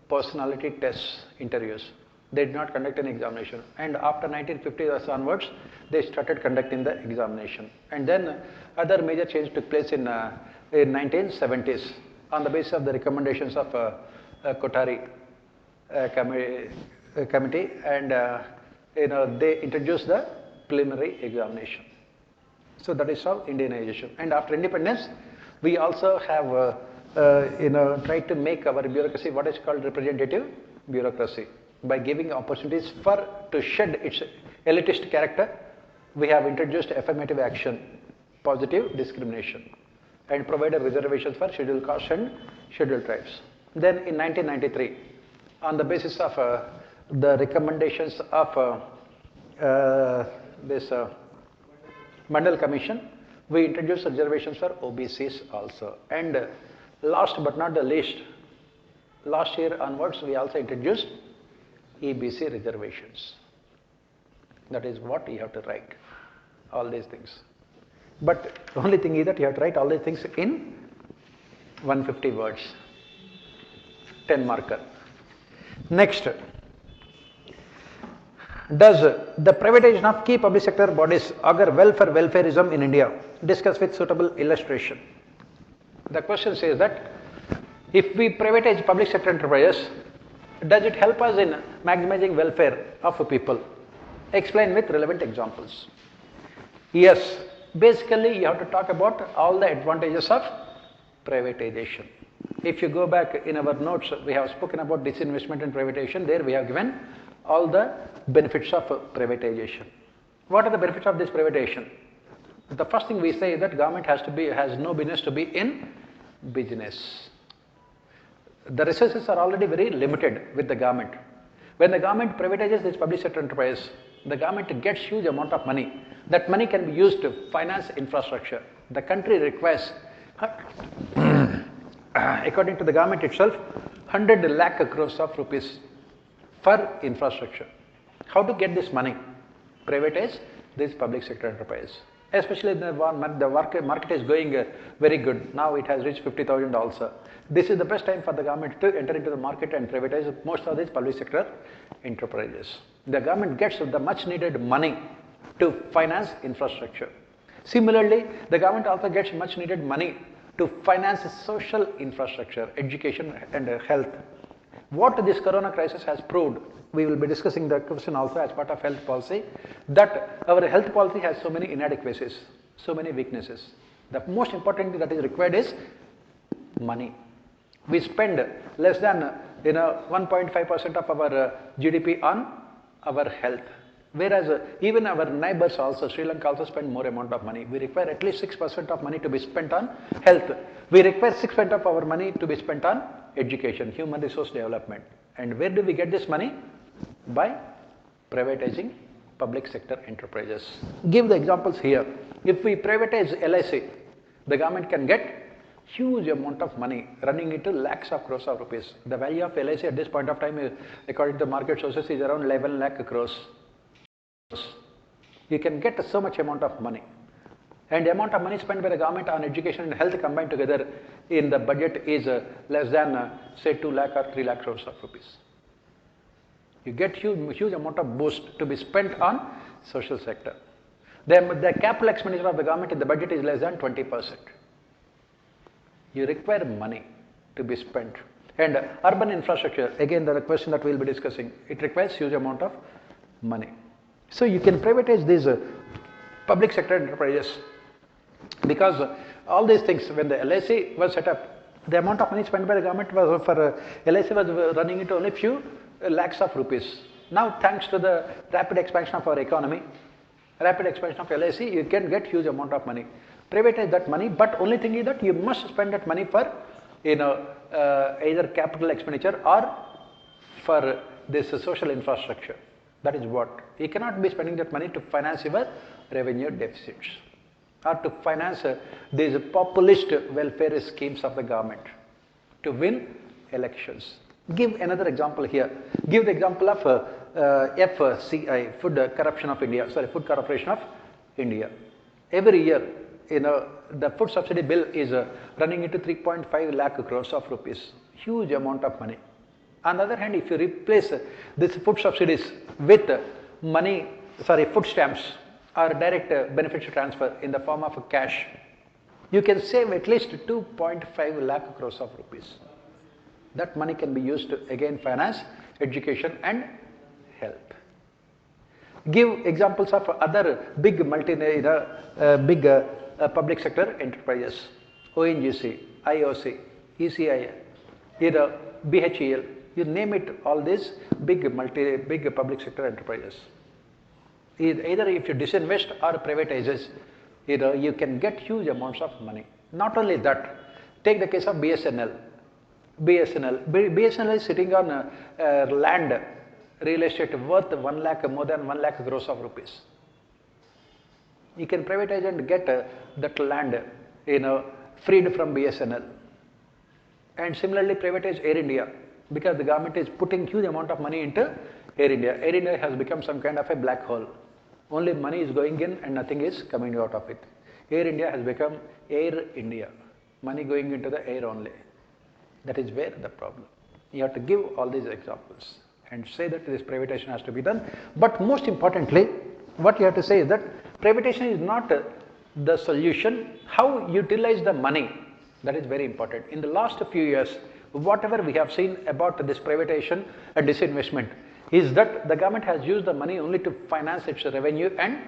personality tests, interviews. They did not conduct an examination. And after 1950 onwards, they started conducting the examination. And then other major change took place in 1970s on the basis of the recommendations of Kothari committee, and they introduced the preliminary examination. So that is how Indianization. And after independence, we also have tried to make our bureaucracy what is called representative bureaucracy. By giving opportunities to shed its elitist character, we have introduced affirmative action, positive discrimination, and provided reservations for scheduled castes and scheduled tribes. Then in 1993, on the basis of the recommendations of this Mandal Commission, we introduced reservations for OBCs also. And last but not the least, last year onwards, we also introduced EBC reservations. That is what you have to write, all these things. But the only thing is that you have to write all these things in 150 words, 10 marker. Next, does the privatization of key public sector bodies augur well for welfareism in India? Discuss with suitable illustration. The question says that if we privatize public sector enterprises, does it help us in maximizing welfare of people? Explain with relevant examples. Yes, basically you have to talk about all the advantages of privatization. If you go back in our notes, we have spoken about disinvestment and privatization. There we have given all the benefits of privatization. What are the benefits of this privatization? The first thing we say is that government has no business to be in business. The resources are already very limited with the government. When the government privatizes this public sector enterprise, the government gets huge amount of money. That money can be used to finance infrastructure. The country requires, according to the government itself, 100 lakh crores of rupees for infrastructure. How to get this money? Privatize this public sector enterprise. Especially the market is going very good. Now it has reached 50,000 also. This is the best time for the government to enter into the market and privatize most of these public sector enterprises. The government gets the much needed money to finance infrastructure. Similarly, the government also gets much needed money to finance social infrastructure, education and health. What this corona crisis has proved, we will be discussing the question also as part of health policy, that our health policy has so many inadequacies, so many weaknesses. The most important thing that is required is money. We spend less than 1.5% of our GDP on our health. Whereas even our neighbors also, Sri Lanka also spend more amount of money. We require at least 6% of money to be spent on health. We require 6% of our money to be spent on education, human resource development. And where do we get this money? By privatizing public sector enterprises. Give the examples here. If we privatize LIC, the government can get huge amount of money running into lakhs of crores of rupees. The value of LIC at this point of time, according to market sources, is around 11 lakh crores. You can get so much amount of money. And the amount of money spent by the government on education and health combined together in the budget is less than say 2 lakh or 3 lakh crores of rupees. You get huge amount of boost to be spent on social sector. The capital expenditure of the government in the budget is less than 20%. You require money to be spent. And urban infrastructure, again the question that we will be discussing, it requires huge amount of money. So you can privatize these public sector enterprises, because all these things, when the LIC was set up, the amount of money spent by the government was for LIC was running into only few lakhs of rupees. Now thanks to the rapid expansion of our economy, rapid expansion of LIC, you can get huge amount of money. Privatize that money, but only thing is that you must spend that money for either capital expenditure or for this social infrastructure. That is what. You cannot be spending that money to finance your revenue deficits or to finance these populist welfare schemes of the government to win elections. Give another example here. Give the example of FCI, Food Corruption of India, Food Corporation of India. Every year, the food subsidy bill is running into 3.5 lakh crores of rupees. Huge amount of money. On the other hand, if you replace this food subsidies with money, food stamps or direct benefit transfer in the form of cash, you can save at least 2.5 lakh crores of rupees. That money can be used to again finance education and health. Give examples of other big public sector enterprises, ONGC, IOC, ECI, BHEL, you name it, all these big public sector enterprises. Either if you disinvest or privatizes, you can get huge amounts of money. Not only that, take the case of BSNL. BSNL is sitting on land, real estate worth more than 1 lakh crores of rupees. You can privatize and get that land, freed from BSNL. And similarly privatize Air India, because the government is putting huge amount of money into Air India. Air India has become some kind of a black hole. Only money is going in and nothing is coming out of it. Air India has become Air India. Money going into the air only. That is where the problem. You have to give all these examples and say that this privatization has to be done. But most importantly, what you have to say is that privatization is not the solution. How utilize the money, that is very important. In the last few years, whatever we have seen about this privatization and disinvestment is that the government has used the money only to finance its revenue and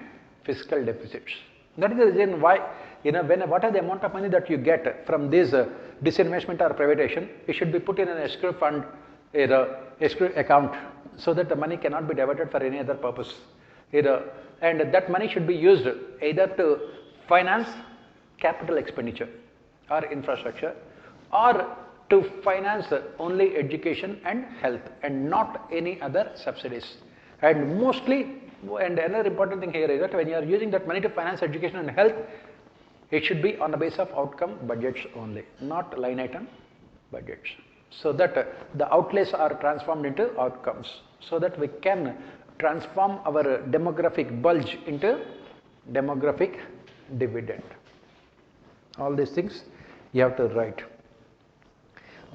fiscal deficits. That is the reason why, what are the amount of money that you get from this disinvestment or privatization, it should be put in an escrow fund, escrow account, so that the money cannot be diverted for any other purpose. And that money should be used either to finance capital expenditure or infrastructure, or to finance only education and health and not any other subsidies. And mostly, and another important thing here is that when you are using that money to finance education and health, it should be on the basis of outcome budgets only, not line item budgets. So that the outlays are transformed into outcomes, so that we can transform our demographic bulge into demographic dividend. All these things you have to write.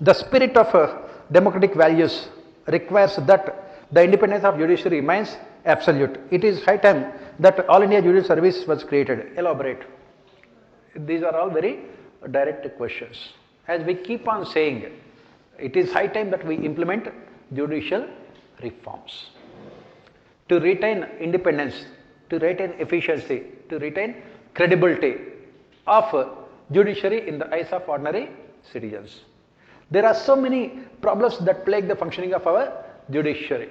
The spirit of democratic values requires that the independence of judiciary remains absolute. It is high time that All India Judicial Service was created. Elaborate. These are all very direct questions. As we keep on saying, it is high time that we implement judicial reforms to retain independence, to retain efficiency, to retain credibility of judiciary in the eyes of ordinary citizens. There are so many problems that plague the functioning of our judiciary.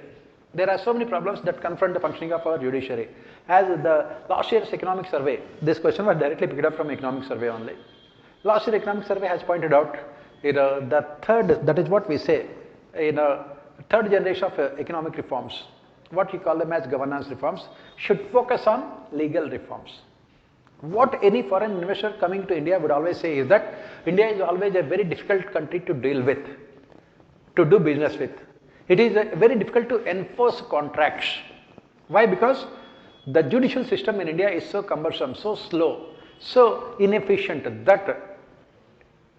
There are so many problems that confront the functioning of our judiciary. As the last year's economic survey, this question was directly picked up from economic survey only. Last year economic survey has pointed out, the third, that is what we say, third generation of economic reforms, what we call them as governance reforms, should focus on legal reforms. What any foreign investor coming to India would always say is that India is always a very difficult country to deal with, to do business with. It is very difficult to enforce contracts. Why? Because the judicial system in India is so cumbersome, so slow, so inefficient that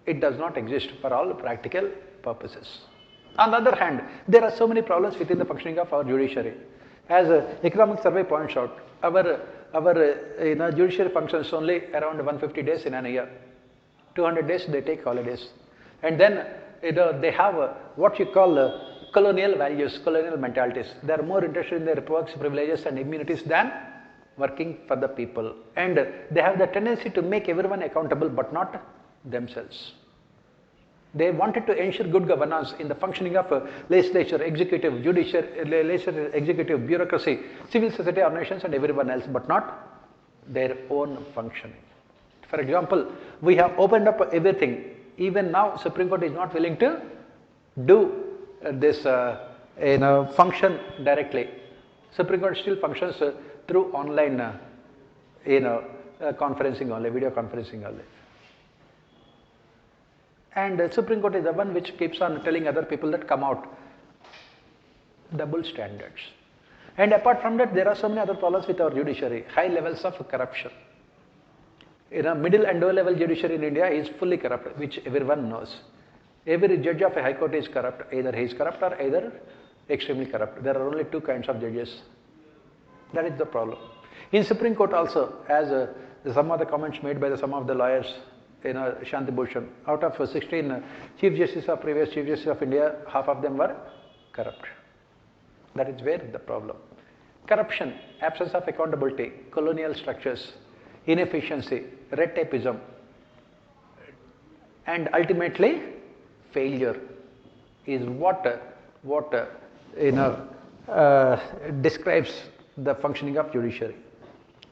it does not exist for all practical purposes. On the other hand, there are so many problems within the functioning of our judiciary. As economic survey points out, our judiciary functions only around 150 days in a year. 200 days they take holidays. And then they have what you call colonial values, colonial mentalities. They are more interested in their perks, privileges and immunities than working for the people. And they have the tendency to make everyone accountable but not themselves. They wanted to ensure good governance in the functioning of legislature, executive, legislature, executive, bureaucracy, civil society organizations and everyone else, but not their own functioning. For example, we have opened up everything. Even now, Supreme Court is not willing to do this function directly. Supreme Court still functions through online conferencing only, video conferencing only. And the Supreme Court is the one which keeps on telling other people that come out. Double standards. And apart from that, there are so many other problems with our judiciary. High levels of corruption. Middle and low level judiciary in India is fully corrupt, which everyone knows. Every judge of a high court is corrupt. Either he is corrupt or either extremely corrupt. There are only two kinds of judges. That is the problem. In Supreme Court also, as some of the comments made by some of the lawyers, Shanti Bhushan, out of 16 Chief Justices of previous Chief Justice of India, half of them were corrupt. That is where the problem. Corruption, absence of accountability, colonial structures, inefficiency, red tapeism, and ultimately failure is what describes the functioning of judiciary.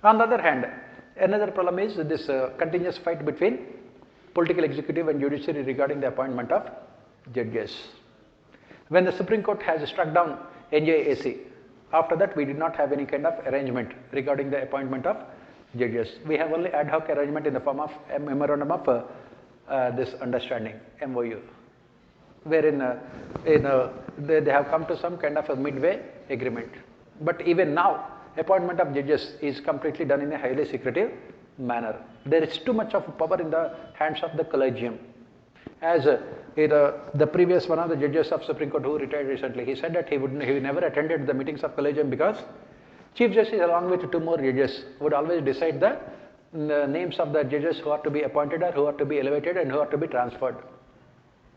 On the other hand, another problem is this continuous fight between political executive and judiciary regarding the appointment of judges. When the Supreme Court has struck down NJAC, after that we did not have any kind of arrangement regarding the appointment of judges. We have only ad hoc arrangement in the form of a memorandum of this understanding, MOU, wherein they have come to some kind of a midway agreement. But even now, appointment of judges is completely done in a highly secretive manner. There is too much of power in the hands of the collegium. As the previous one of the judges of Supreme Court who retired recently, he said that he never attended the meetings of collegium because Chief Justice along with two more judges would always decide the names of the judges who are to be appointed or who are to be elevated and who are to be transferred.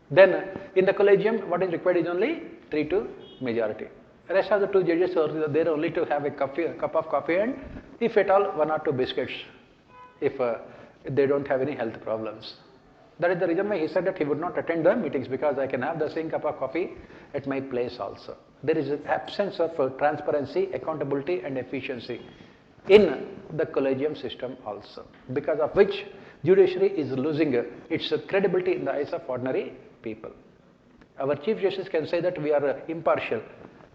Then in the collegium, what is required is only 3-2 majority. The rest of the two judges are there only to have a cup of coffee and if at all 1 or 2 biscuits if they don't have any health problems. That is the reason why he said that he would not attend the meetings because I can have the same cup of coffee at my place also. There is an absence of transparency, accountability and efficiency in the collegium system also, because of which judiciary is losing its credibility in the eyes of ordinary people. Our Chief Justice can say that we are impartial,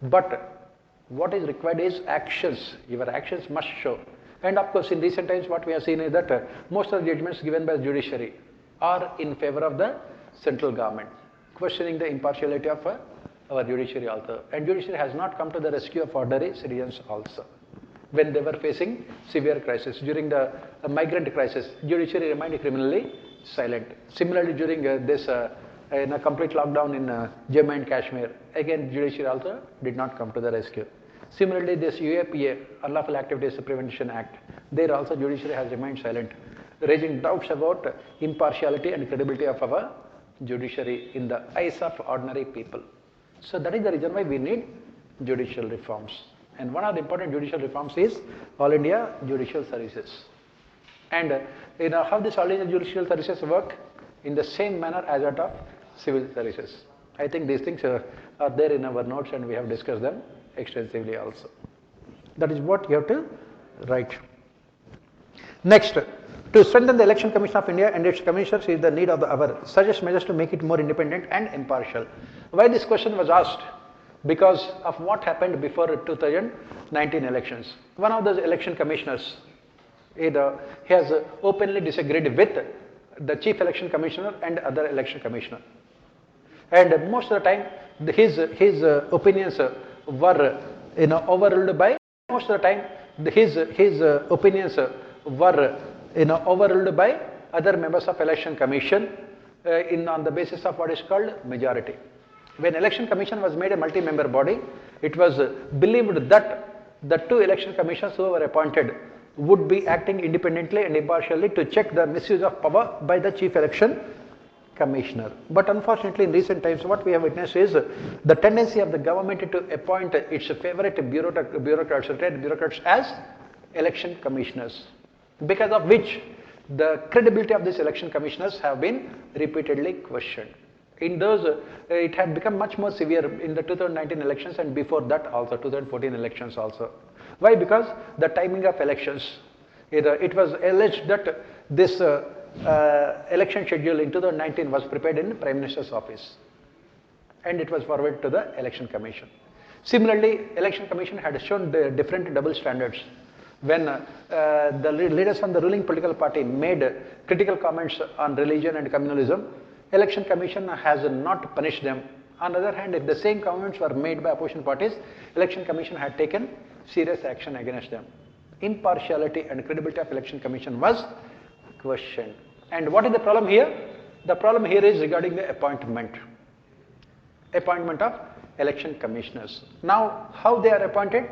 but what is required is actions. Your actions must show. And of course, in recent times, what we have seen is that most of the judgments given by the judiciary are in favor of the central government, questioning the impartiality of our judiciary also. And judiciary has not come to the rescue of ordinary citizens also. When they were facing severe crisis, during the migrant crisis, judiciary remained criminally silent. Similarly, during this in a complete lockdown in Jammu and Kashmir, again judiciary also did not come to the rescue. Similarly, this UAPA, Unlawful Activities Prevention Act, there also judiciary has remained silent, raising doubts about impartiality and credibility of our judiciary in the eyes of ordinary people. So that is the reason why we need judicial reforms. And one of the important judicial reforms is All India Judicial Services. And how this All India Judicial Services work? In the same manner as that of civil services. I think these things are there in our notes and we have discussed them extensively also. That is what you have to write. Next, to strengthen the Election Commission of India and its commissioners is the need of the hour. Suggest measures to make it more independent and impartial. Why this question was asked? Because of what happened before 2019 elections. One of those election commissioners has openly disagreed with the Chief Election Commissioner and other election commissioner. And most of the time, his opinions were overruled by. Most of the time, his opinions were overruled by other members of Election Commission on the basis of what is called majority. When Election Commission was made a multi-member body, it was believed that the two election commissioners who were appointed would be acting independently and impartially to check the misuse of power by the Chief Election Commissioner. But unfortunately, in recent times, what we have witnessed is the tendency of the government to appoint its favorite bureaucrats, retired bureaucrats as election commissioners, because of which the credibility of these election commissioners have been repeatedly questioned. In those, it had become much more severe in the 2019 elections and before that also, 2014 elections also. Why? Because the timing of elections. It was alleged that this election schedule in 2019 was prepared in the Prime Minister's office and it was forwarded to the Election Commission. Similarly, Election Commission had shown the different double standards. When the leaders from the ruling political party made critical comments on religion and communalism, Election Commission has not punished them. On the other hand, if the same comments were made by opposition parties, Election Commission had taken serious action against them. Impartiality and credibility of Election Commission was questioned. And what is the problem here? The problem here is regarding the appointment of election commissioners. Now, how they are appointed?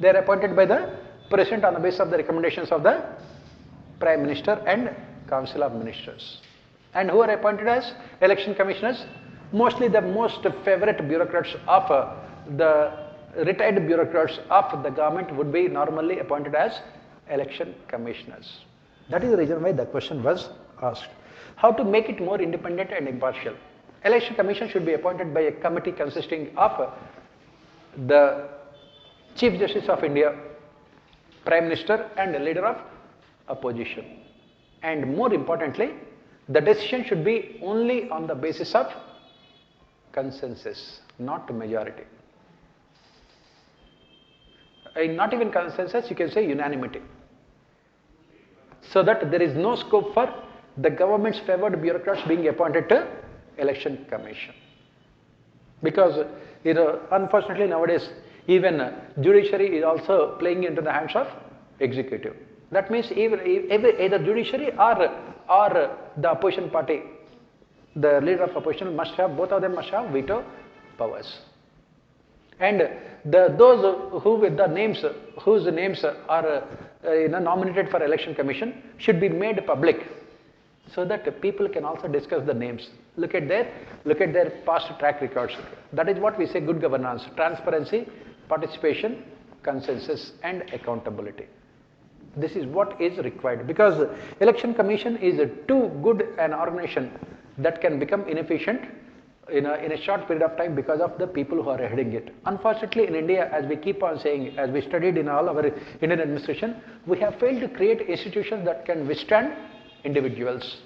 They are appointed by the President on the basis of the recommendations of the Prime Minister and Council of Ministers. And who are appointed as election commissioners? Mostly the most favorite bureaucrats of the retired bureaucrats of the government would be normally appointed as election commissioners. That is the reason why the question was asked. How to make it more independent and impartial? Election Commission should be appointed by a committee consisting of the Chief Justice of India, Prime Minister and a leader of opposition. And more importantly, the decision should be only on the basis of consensus, not majority. Not even consensus, you can say unanimity. So that there is no scope for the government's favored bureaucrats being appointed to Election Commission. Because, unfortunately nowadays, even judiciary is also playing into the hands of executive. That means either judiciary or the opposition party, the leader of opposition must have, both of them must have veto powers. And those whose names are nominated for Election Commission should be made public, so that people can also discuss the names. Look at their past track records. That is what we say good governance: transparency, participation, consensus, and accountability. This is what is required, because Election Commission is too good an organization that can become inefficient in a short period of time because of the people who are heading it. Unfortunately, in India, as we keep on saying, as we studied in all our Indian administration, we have failed to create institutions that can withstand individuals.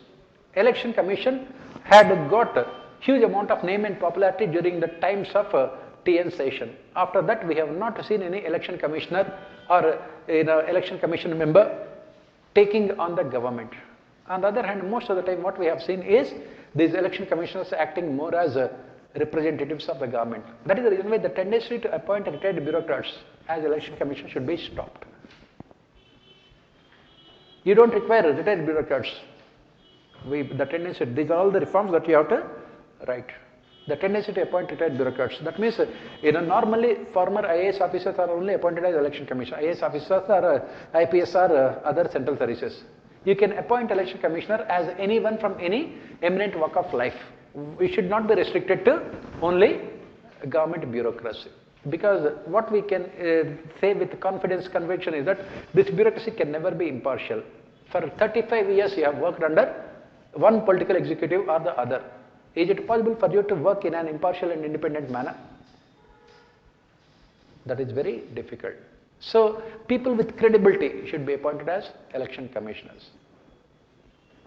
Election Commission had got a huge amount of name and popularity during the times of TN session. After that, we have not seen any election commissioner or election commission member taking on the government. On the other hand, most of the time what we have seen is these election commissioners acting more as representatives of the government. That is the reason why the tendency to appoint retired bureaucrats as election commission should be stopped. You don't require retired bureaucrats. The tendency, these are all the reforms that you have to write. The tendency to appoint retired bureaucrats. That means, normally former IAS officers are only appointed as election commission. IAS officers or IPS or other central services. You can appoint election commissioner as anyone from any eminent walk of life. We should not be restricted to only government bureaucracy. Because what we can say with confidence, conviction is that this bureaucracy can never be impartial. For 35 years you have worked under one political executive or the other. Is it possible for you to work in an impartial and independent manner? That is very difficult. So, people with credibility should be appointed as election commissioners.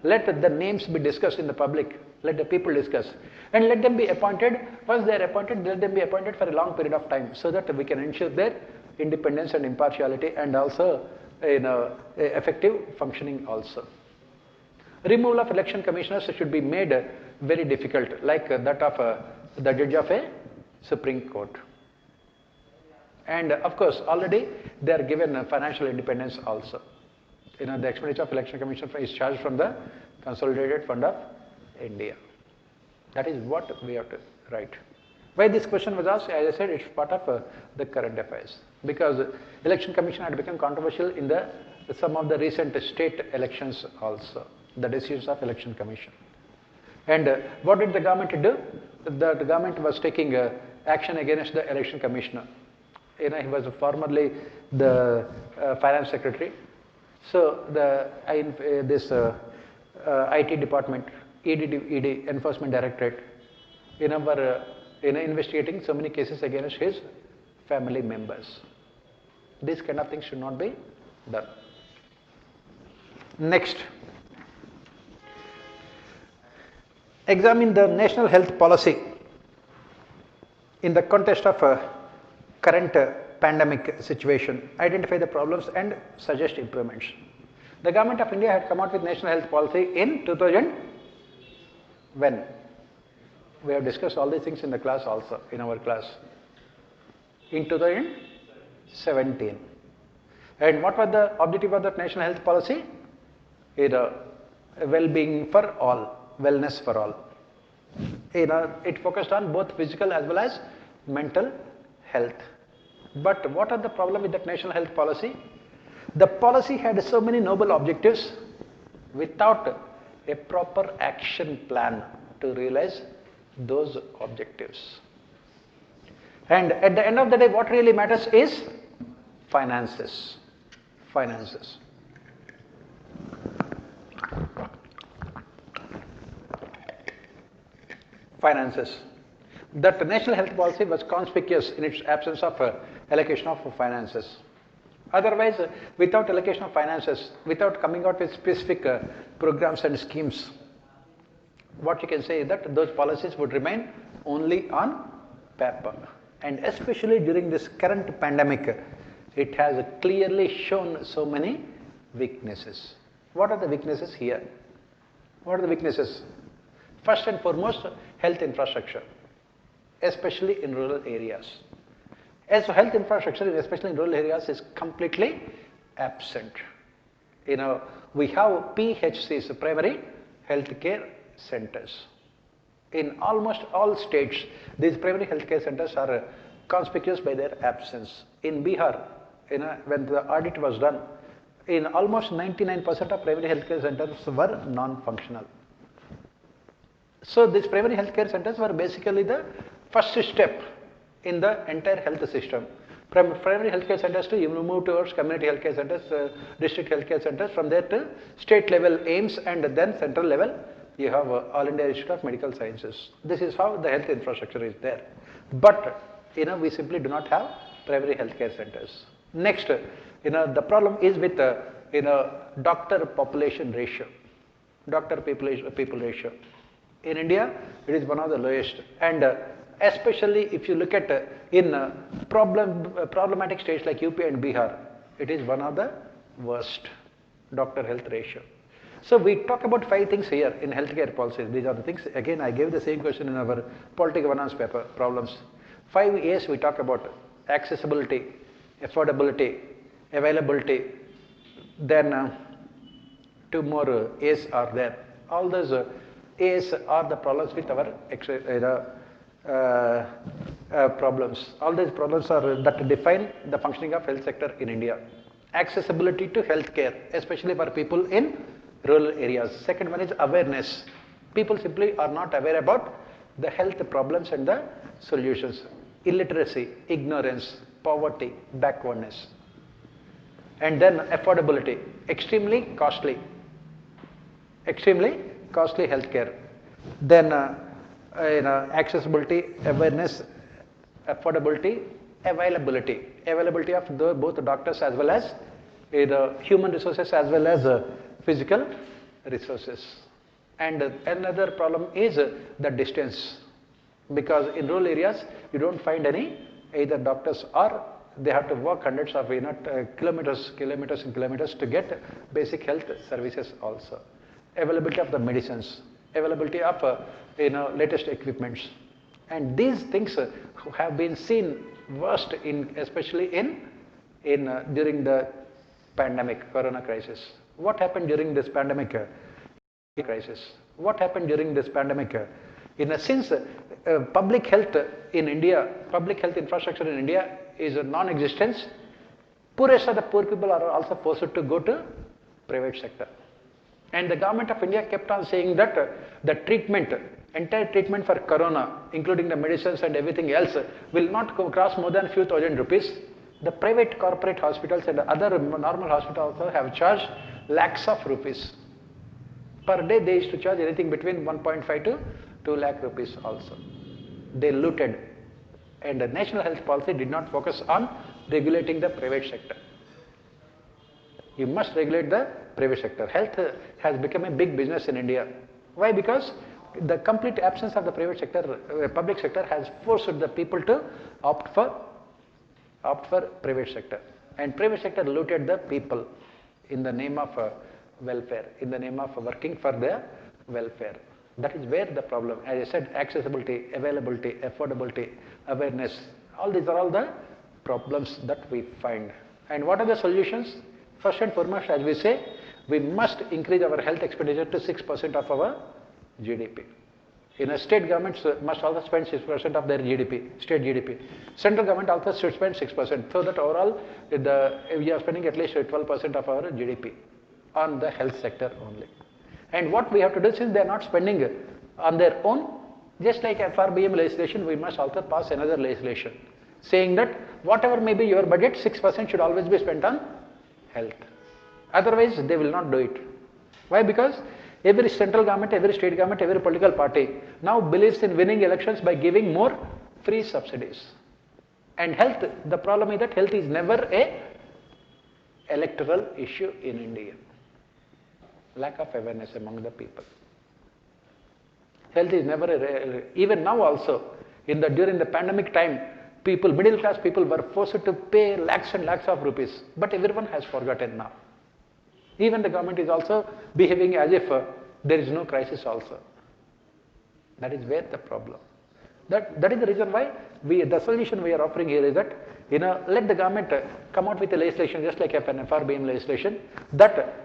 Let the names be discussed in the public. Let the people discuss. And let them be appointed. Once they are appointed, let them be appointed for a long period of time, so that we can ensure their independence and impartiality and also effective functioning also. Removal of election commissioners should be made very difficult, like that of the judge of a Supreme Court. And of course, already they are given financial independence also. The expenditure of election commission is charged from the Consolidated Fund of India. That is what we have to write. Why this question was asked? As I said, it's part of the current affairs, because election commission had become controversial in some of the recent state elections also, the decisions of election commission. And what did the government do? The government was taking action against the election commissioner. He was formerly the finance secretary. So this IT department, ED Enforcement Directorate, were investigating so many cases against his family members. These kind of things should not be done. Next, examine the national health policy in the context of current pandemic situation, identify the problems and suggest improvements. The government of India had come out with national health policy in 2000. When? We have discussed all these things in the class also, in our class. In 2017. And what was the objective of that national health policy? Well-being for all, wellness for all. It focused on both physical as well as mental health. But what are the problem with that national health policy? The policy had so many noble objectives without a proper action plan to realize those objectives. And at the end of the day, what really matters is finances. Finances. Finances. That national health policy was conspicuous in its absence of allocation of finances. Otherwise, without allocation of finances, without coming out with specific programs and schemes, what you can say is that those policies would remain only on paper. And especially during this current pandemic, it has clearly shown so many weaknesses. What are the weaknesses here? What are the weaknesses? First and foremost, health infrastructure, especially in rural areas. As health infrastructure, especially in rural areas, is completely absent. We have PHCs, primary healthcare centers. In almost all states, these primary healthcare centers are conspicuous by their absence. In Bihar, when the audit was done, in almost 99% of primary healthcare centers were non-functional. So these primary healthcare centers were basically the first step in the entire health system. From primary healthcare centers to you move towards community healthcare centers, district healthcare centers, from there to state level AIIMS, and then central level you have All India Institute of Medical Sciences. This is how the health infrastructure is there. But we simply do not have primary healthcare centers. Next, the problem is with doctor population ratio, doctor people ratio. In India, it is one of the lowest, and especially if you look at in problematic states like UP and Bihar, it is one of the worst doctor health ratio. So we talk about 5 things here in healthcare policies. These are the things. Again, I gave the same question in our political governance paper problems. 5 A's we talk about: accessibility, affordability, availability. Then 2 more A's are there. All those A's are the problems with our problems. All these problems are that define the functioning of health sector in India. Accessibility to healthcare, especially for people in rural areas. Second one is awareness. People simply are not aware about the health problems and the solutions. Illiteracy, ignorance, poverty, backwardness. And then affordability, extremely costly healthcare. Then accessibility, awareness, affordability, availability of both doctors as well as human resources as well as physical resources. And another problem is the distance, because in rural areas you don't find any either doctors, or they have to walk hundreds of kilometers to get basic health services also. Availability of the medicines, availability of latest equipments, and these things have been seen worst especially during the pandemic, corona crisis. What happened during this pandemic crisis? What happened during this pandemic? In a sense, public health in India, public health infrastructure in India is a non-existence. Poorest of the poor people are also forced to go to private sector. And the government of India kept on saying that the treatment, entire treatment for corona, including the medicines and everything else, will not cross more than a few thousand rupees. The private corporate hospitals and other normal hospitals also have charged lakhs of rupees. Per day they used to charge anything between 1.5 to 2 lakh rupees also. They looted. And the national health policy did not focus on regulating the private sector. You must regulate the private sector. Health has become a big business in India. Why? Because the complete absence of the private sector, public sector has forced the people to opt for private sector. And private sector looted the people in the name of welfare, in the name of working for their welfare. That is where the problem, as I said, accessibility, availability, affordability, awareness, all these are all the problems that we find. And what are the solutions? First and foremost, as we say, we must increase our health expenditure to 6% of our GDP. In a state governments must also spend 6% of their GDP, state GDP. Central government also should spend 6%, so that overall we are spending at least 12% of our GDP on the health sector only. And what we have to do, since they are not spending on their own, just like FRBM legislation, we must also pass another legislation saying that whatever may be your budget, 6% should always be spent on health. Otherwise, they will not do it. Why? Because every central government, every state government, every political party now believes in winning elections by giving more free subsidies. And health, the problem is that health is never a electoral issue in India. Lack of awareness among the people. Health is never even now also, during the pandemic time, people, middle class people were forced to pay lakhs and lakhs of rupees, but everyone has forgotten now. Even the government is also behaving as if there is no crisis also. That is where the problem. That is the reason why the solution we are offering here is that, let the government come out with a legislation just like an FRBM legislation, that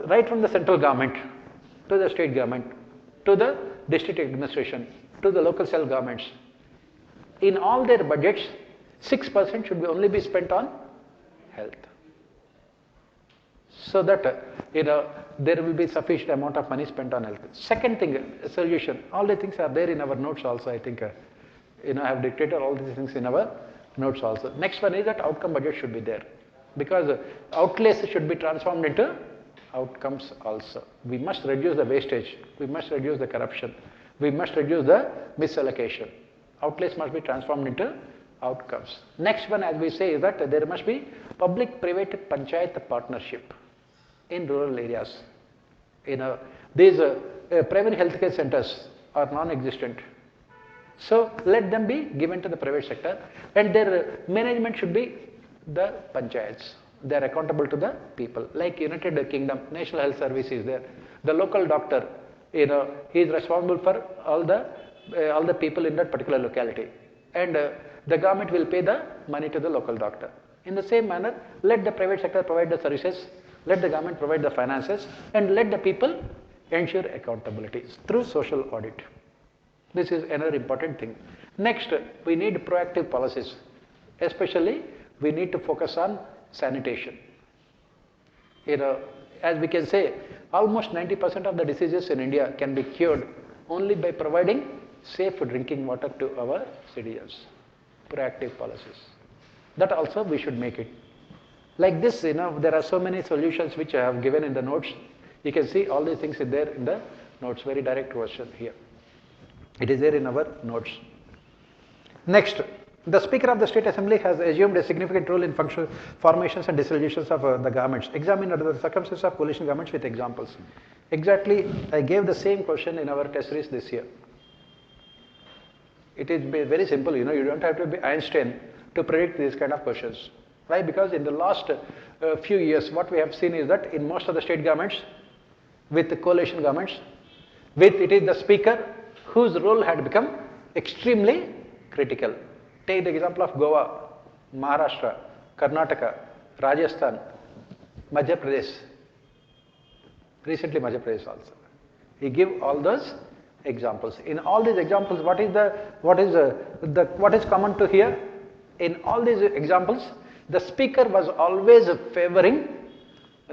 right from the central government to the state government to the district administration to the local self-governments, in all their budgets, 6% should only be spent on health. So that there will be sufficient amount of money spent on health. Second thing, solution. All the things are there in our notes also. I think I have dictated all these things in our notes also. Next one is that outcome budget should be there, because outlays should be transformed into outcomes also. We must reduce the wastage. We must reduce the corruption. We must reduce the misallocation. Outlays must be transformed into outcomes. Next one, as we say, is that there must be public-private panchayat partnership in rural areas. These private healthcare centers are non-existent. So let them be given to the private sector, and their management should be the panchayats. They are accountable to the people. Like United Kingdom, National Health Service is there. The local doctor, he is responsible for all the people in that particular locality, and the government will pay the money to the local doctor. In the same manner, let the private sector provide the services, let the government provide the finances, and let the people ensure accountability through social audit. This is another important thing. Next, we need proactive policies. Especially, we need to focus on sanitation. As we can say, almost 90% of the diseases in India can be cured only by providing safe drinking water to our citizens. Proactive policies. That also we should make it. Like this, there are so many solutions which I have given in the notes. You can see all these things are there in the notes, very direct version here. It is there in our notes. Next, the Speaker of the State Assembly has assumed a significant role in formations and dissolutions of the governments. Examine under the circumstances of coalition governments with examples. Exactly, I gave the same question in our test series this year. It is very simple, you don't have to be Einstein to predict these kind of questions. Why? Because in the last few years, what we have seen is that in most of the state governments, with the coalition governments, it is the Speaker whose role had become extremely critical. Take the example of Goa, Maharashtra, Karnataka, Rajasthan, Madhya Pradesh. Recently Madhya Pradesh also. He gave all those examples. In all these examples, what is common to here? In all these examples, the speaker was always favoring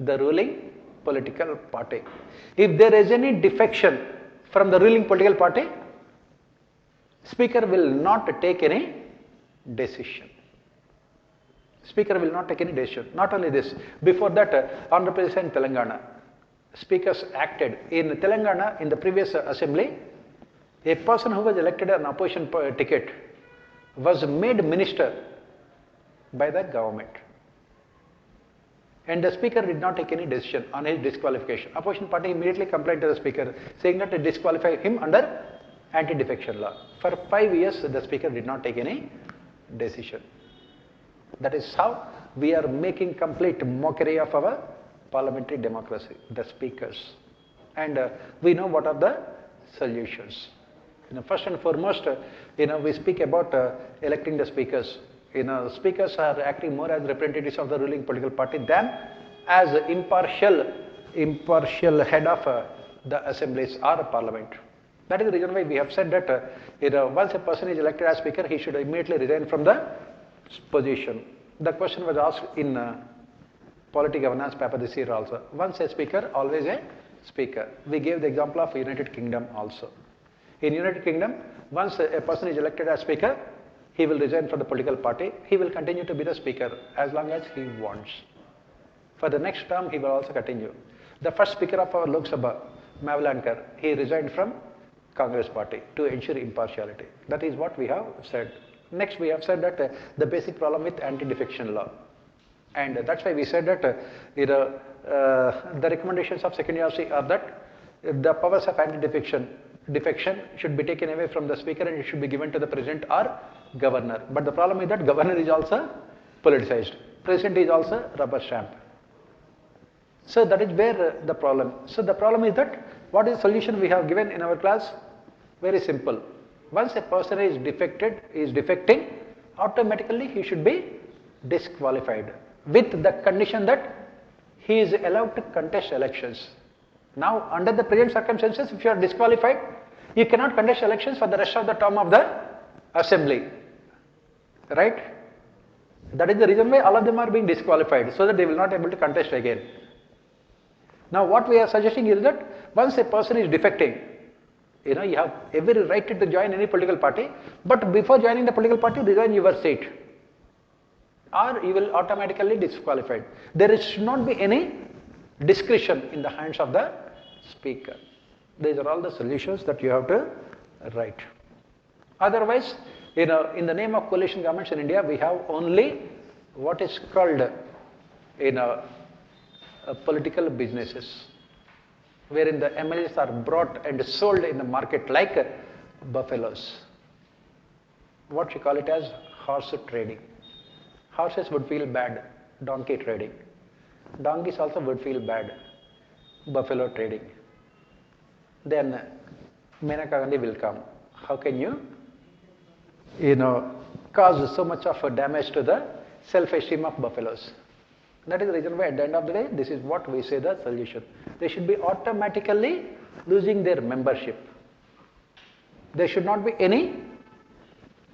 the ruling political party. If there is any defection from the ruling political party, speaker will not take any decision. Speaker will not take any decision. Not only this, before that, Andhra Pradesh and Telangana, speakers acted. In Telangana, in the previous assembly, a person who was elected on opposition ticket was made minister by the government. And the speaker did not take any decision on his disqualification. Opposition party immediately complained to the speaker, saying that to disqualify him under anti-defection law. For 5 years, the speaker did not take any decision. That is how we are making complete mockery of our parliamentary democracy, the speakers. And we know what are the solutions. First and foremost, we speak about electing the speakers. Speakers are acting more as representatives of the ruling political party than as impartial head of the assemblies or parliament. That is the reason why we have said that once a person is elected as speaker, he should immediately resign from the position. The question was asked in polity governance paper this year also. Once a speaker, always a speaker. We gave the example of United Kingdom also. In United Kingdom, once a person is elected as speaker, he will resign from the political party. He will continue to be the speaker as long as he wants. For the next term, he will also continue. The first speaker of our Lok Sabha, Mavlankar, he resigned from Congress party to ensure impartiality. That is what we have said. Next, we have said that the basic problem with anti-defection law. And that's why we said that the recommendations of second UPSC are that the powers of anti-defection should be taken away from the speaker and it should be given to the president or governor. But the problem is that governor is also politicized. President is also rubber stamp. So that is where the problem. So the problem is that what is the solution we have given in our class? Very simple. Once a person is defecting, automatically he should be disqualified with the condition that he is allowed to contest elections. Now, under the present circumstances, if you are disqualified, you cannot contest elections for the rest of the term of the assembly. Right? That is the reason why all of them are being disqualified, so that they will not be able to contest again. Now, what we are suggesting is that once a person is defecting, you have every right to join any political party, but before joining the political party, resign your seat, or you will automatically disqualified. There should not be any discretion in the hands of the speaker. These are all the solutions that you have to write. Otherwise, in the name of coalition governments in India, we have only what is called political businesses, wherein the MLAs are brought and sold in the market like buffaloes. What we call it as horse trading. Horses would feel bad, donkey trading. Donkeys also would feel bad, buffalo trading. Then Maneka Gandhi will come. How can you cause so much of damage to the self-esteem of buffaloes? That is the reason why at the end of the day, this is what we say the solution. They should be automatically losing their membership. There should not be any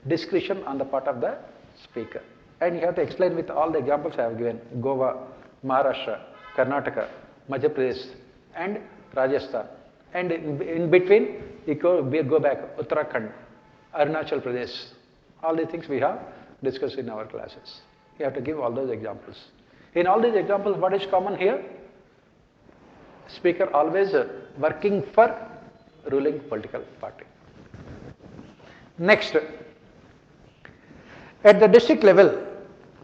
discretion on the part of the speaker. And you have to explain with all the examples I have given. Goa, Maharashtra, Karnataka, Madhya Pradesh and Rajasthan. And in between, you go back, Uttarakhand, Arunachal Pradesh. All these things we have discussed in our classes. You have to give all those examples. In all these examples, what is common here? Speaker always working for ruling political party. Next, at the district level,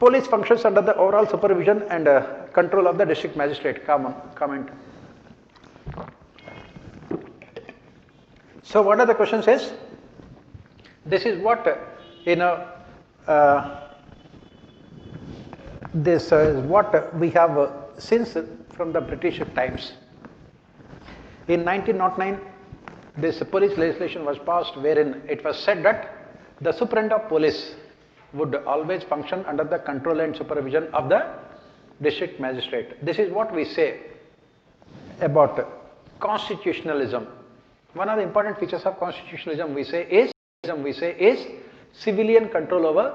police functions under the overall supervision and control of the district magistrate. Comment. So what are the questions is? This is what this is what we have since from the British times. In 1909, this police legislation was passed wherein it was said that the superintendent of police would always function under the control and supervision of the district magistrate. This is what we say about constitutionalism. One of the important features of constitutionalism we say is civilian control over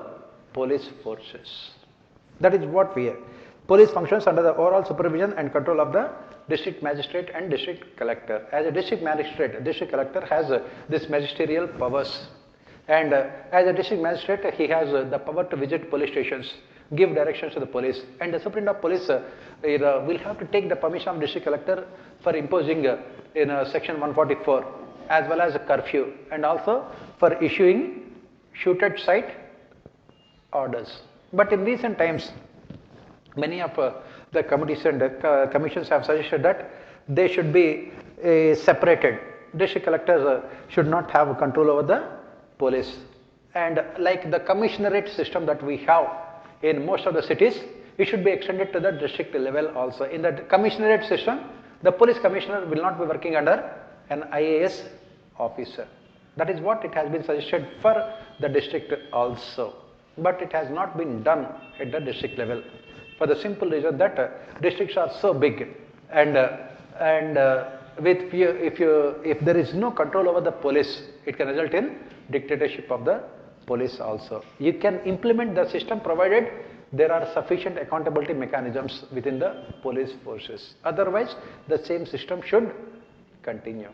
police forces. That is what we have. Police functions under the overall supervision and control of the district magistrate and district collector. As a district magistrate, district collector has this magisterial powers, and as a district magistrate he has the power to visit police stations, give directions to the police, and the superintendent of police will have to take the permission of district collector for imposing in section 144 as well as a curfew, and also for issuing shoot at sight orders. But in recent times, many of the committees and commissions have suggested that they should be separated. District collectors should not have control over the police, and like the commissionerate system that we have in most of the cities, it should be extended to the district level also. In the commissionerate system, the police commissioner will not be working under an IAS officer. That is what it has been suggested for the district also, but it has not been done at the district level for the simple reason that districts are so big, and if there is no control over the police, it can result in dictatorship of the police also. You can implement the system provided there are sufficient accountability mechanisms within the police forces. Otherwise, the same system should continue.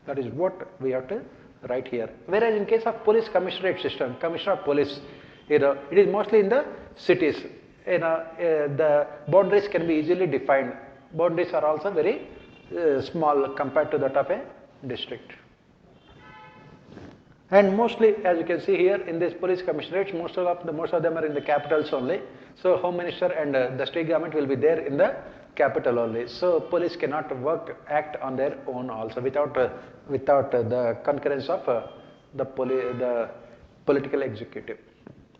That is what we have to write here. Whereas in case of police commissionerate system, commissioner of police, it is mostly in the cities. The boundaries can be easily defined. Boundaries are also very small compared to that of a district. And mostly, as you can see here, in this police commissionerates, most of them are in the capitals only. So Home Minister and the state government will be there in the capital only. So police cannot act on their own also without the concurrence of the political executive.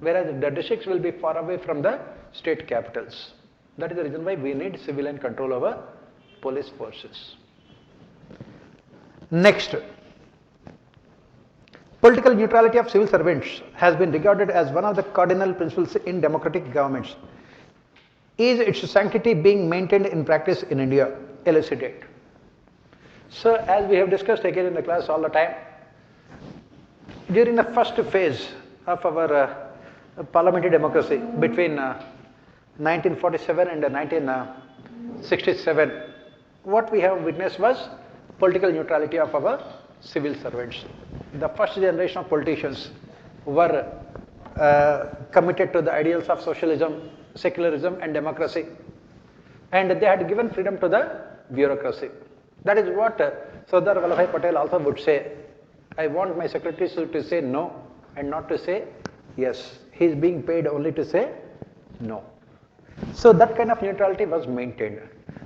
Whereas the districts will be far away from the state capitals. That is the reason why we need civilian control over police forces. Next. Political neutrality of civil servants has been regarded as one of the cardinal principles in democratic governments. Is its sanctity being maintained in practice in India? Elucidate. So, as we have discussed again in the class all the time, during the first phase of our parliamentary democracy between 1947 and 1967, what we have witnessed was political neutrality of our civil servants. The first generation of politicians were committed to the ideals of socialism, secularism and democracy, and they had given freedom to the bureaucracy. That is what Sardar Vallabhbhai Patel also would say. I want my secretaries to say no and not to say yes. He is being paid only to say no. So that kind of neutrality was maintained.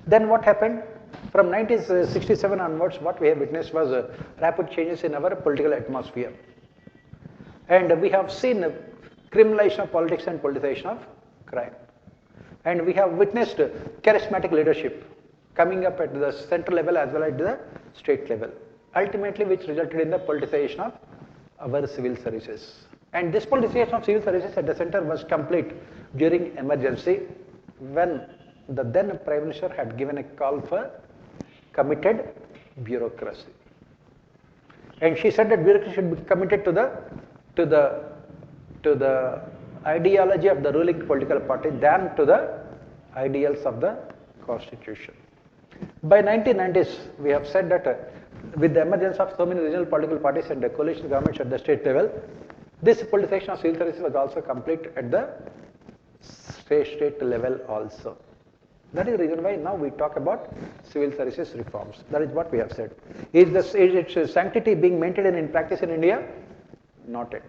Then what happened? From 1967 onwards, what we have witnessed was rapid changes in our political atmosphere. And we have seen criminalization of politics and politicization of crime. And we have witnessed charismatic leadership coming up at the central level as well as the state level, ultimately which resulted in the politicization of our civil services. And this politicization of civil services at the center was complete during emergency, when the then Prime Minister had given a call for committed bureaucracy. And she said that bureaucracy should be committed to the ideology of the ruling political party than to the ideals of the constitution. By 1990s, we have said that with the emergence of so many regional political parties and the coalition governments at the state level, this politicization of civil services was also complete at the state level also. That is the reason why now we talk about civil services reforms. That is what we have said. Is its sanctity being maintained in practice in India? Not yet.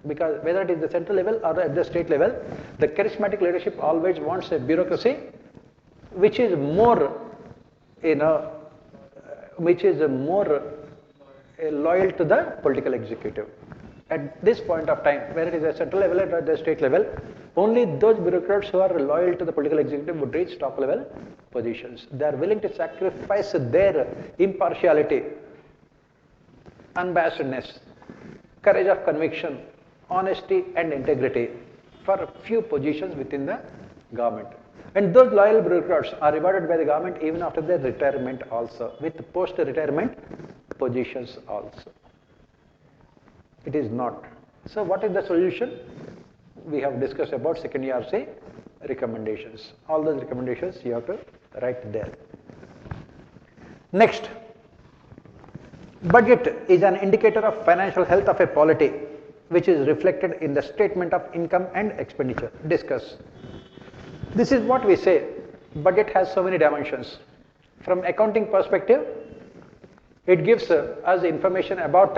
Because whether it is the central level or at the state level, the charismatic leadership always wants a bureaucracy which is more, loyal to the political executive. At this point of time, whether it is at central level or at the state level, only those bureaucrats who are loyal to the political executive would reach top level positions. They are willing to sacrifice their impartiality, unbiasedness, courage of conviction, honesty and integrity for few positions within the government. And those loyal bureaucrats are rewarded by the government even after their retirement also, with post-retirement positions also. It is not. So what is the solution? We have discussed about second ERC recommendations. All those recommendations you have to write there. Next, budget is an indicator of financial health of a polity which is reflected in the statement of income and expenditure. Discuss. This is what we say. Budget has so many dimensions. From accounting perspective, it gives us information about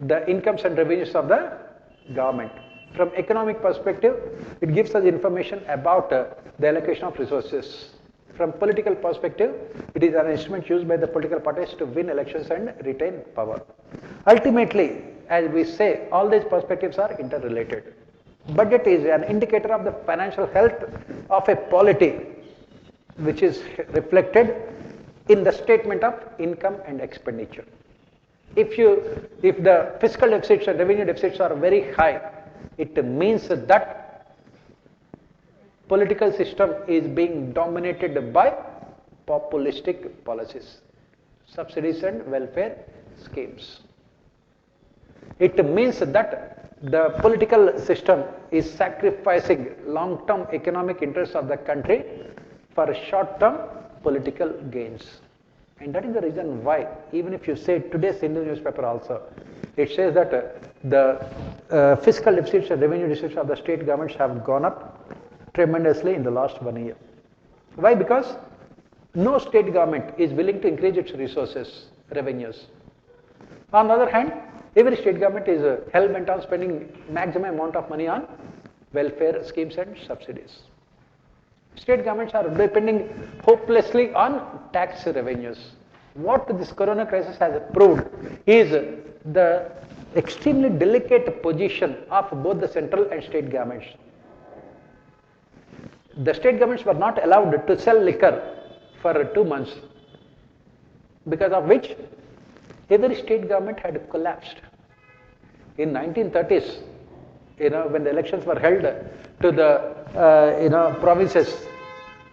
the incomes and revenues of the government. From economic perspective, it gives us information about the allocation of resources. From political perspective, it is an instrument used by the political parties to win elections and retain power. Ultimately, as we say, all these perspectives are interrelated. Budget is an indicator of the financial health of a polity which is reflected in the statement of income and expenditure. If the fiscal deficits and revenue deficits are very high, it means that political system is being dominated by populistic policies, subsidies and welfare schemes. It means that the political system is sacrificing long-term economic interests of the country for short-term political gains. And that is the reason why, even if you say today's Hindu newspaper also, it says that the fiscal deficits and revenue deficits of the state governments have gone up tremendously in the last 1 year. Why? Because no state government is willing to increase its resources, revenues. On the other hand, every state government is hell-bent on spending maximum amount of money on welfare schemes and subsidies. State governments are depending hopelessly on tax revenues. What this corona crisis has proved is the extremely delicate position of both the central and state governments. The state governments were not allowed to sell liquor for 2 months, because of which every state government had collapsed. In 1930s, when the elections were held to the provinces,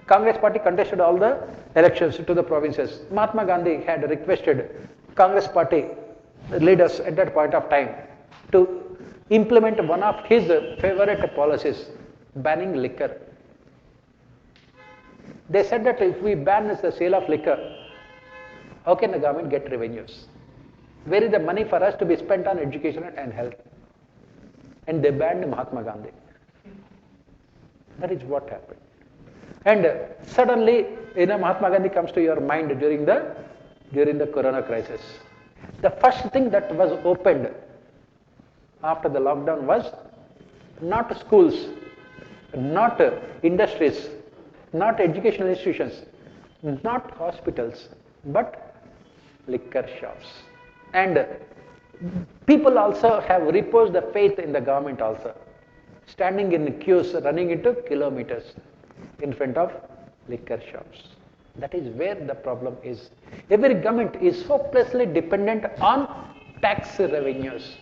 Congress party contested all the elections to the provinces. Mahatma Gandhi had requested Congress party leaders at that point of time to implement one of his favorite policies, banning liquor. They said that if we ban the sale of liquor, how can the government get revenues? Where is the money for us to be spent on education and health? And they banned Mahatma Gandhi. That is what happened. And suddenly, Mahatma Gandhi comes to your mind during the corona crisis. The first thing that was opened after the lockdown was not schools, not industries, not educational institutions, not hospitals, but liquor shops. And people also have reposed the faith in the government also, standing in queues, running into kilometers in front of liquor shops. That is where the problem is. Every government is hopelessly dependent on tax revenues.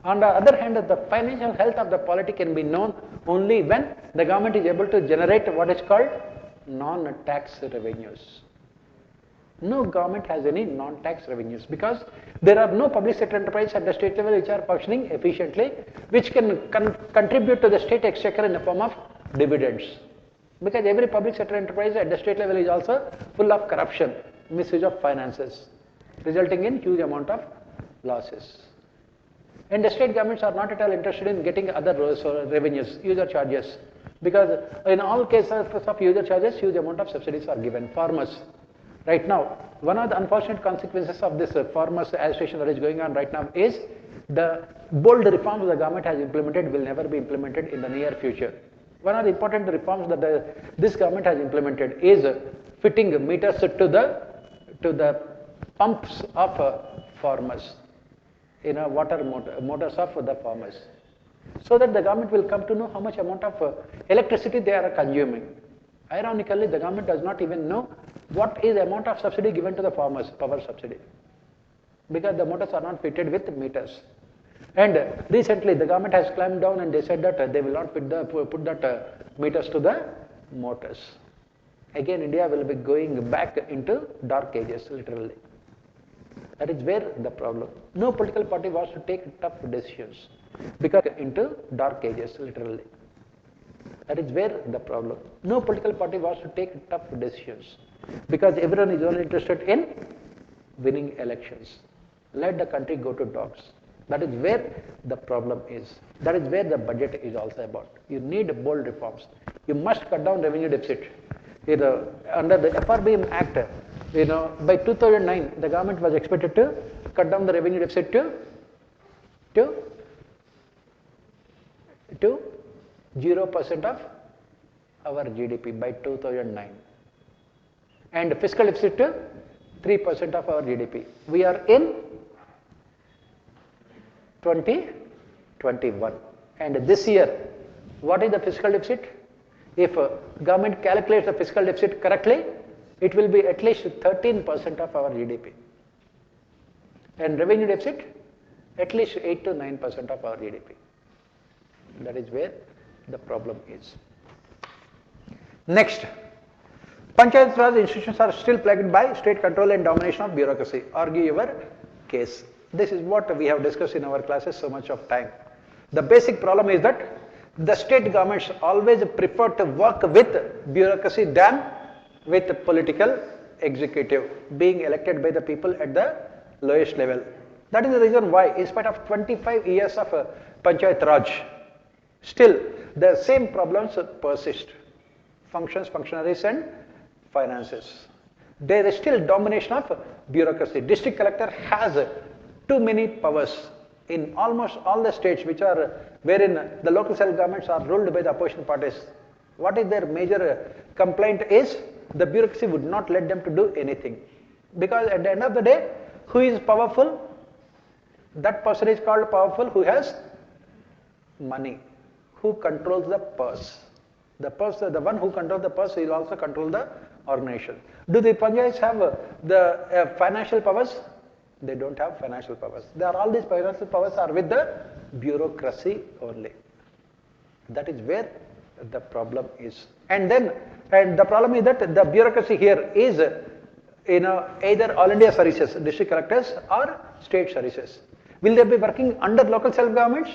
On the other hand, the financial health of the polity can be known only when the government is able to generate what is called non-tax revenues. No government has any non-tax revenues because there are no public sector enterprises at the state level which are functioning efficiently, which can contribute to the state exchequer in the form of dividends. Because every public sector enterprise at the state level is also full of corruption, misuse of finances, resulting in huge amount of losses. And the state governments are not at all interested in getting other revenues, user charges, because in all cases of user charges, huge amount of subsidies are given. Farmers, right now, one of the unfortunate consequences of this farmers agitation that is going on right now is the bold reforms the government has implemented will never be implemented in the near future. One of the important reforms that this government has implemented is fitting meters to the pumps of farmers, water motors of the farmers, so that the government will come to know how much amount of electricity they are consuming. Ironically, the government does not even know what is the amount of subsidy given to the farmers, power subsidy, because the motors are not fitted with meters. And recently the government has clamped down and they said that they will not put that meters to the motors. Again, India will be going back into dark ages, literally. That is where the problem. No political party wants to take tough decisions because into dark ages, literally. That is where the problem. No political party wants to take tough decisions because everyone is only interested in winning elections. Let the country go to dogs. That is where the problem is. That is where the budget is also about. You need bold reforms. You must cut down revenue deficit. Under the FRBM Act, by 2009, the government was expected to cut down the revenue deficit to 0% of our GDP by 2009, and fiscal deficit to 3% of our GDP. We are in 2021, and this year, what is the fiscal deficit? If government calculates the fiscal deficit correctly, it will be at least 13% of our GDP, and revenue deficit at least 8 to 9% of our GDP. That is where the problem is. Next, Panchayat Raj institutions are still plagued by state control and domination of bureaucracy. Argue your case. This is what we have discussed in our classes so much of time. The basic problem is that the state governments always prefer to work with bureaucracy than with political executive being elected by the people at the lowest level. That is the reason why, in spite of 25 years of Panchayat Raj, still the same problems persist. Functions, functionaries and finances. There is still domination of bureaucracy. District collector has too many powers in almost all the states wherein the local self-governments are ruled by the opposition parties. What is their major complaint is the bureaucracy would not let them to do anything. Because at the end of the day, who is powerful? That person is called powerful who has money, who controls the purse. The one who controls the purse will also control the organization. Do the panchayats have the financial powers? They don't have financial powers. All these financial powers are with the bureaucracy only. That is where the problem is. And the problem is that the bureaucracy here is either all India services, district collectors, or state services. Will they be working under local self-governments?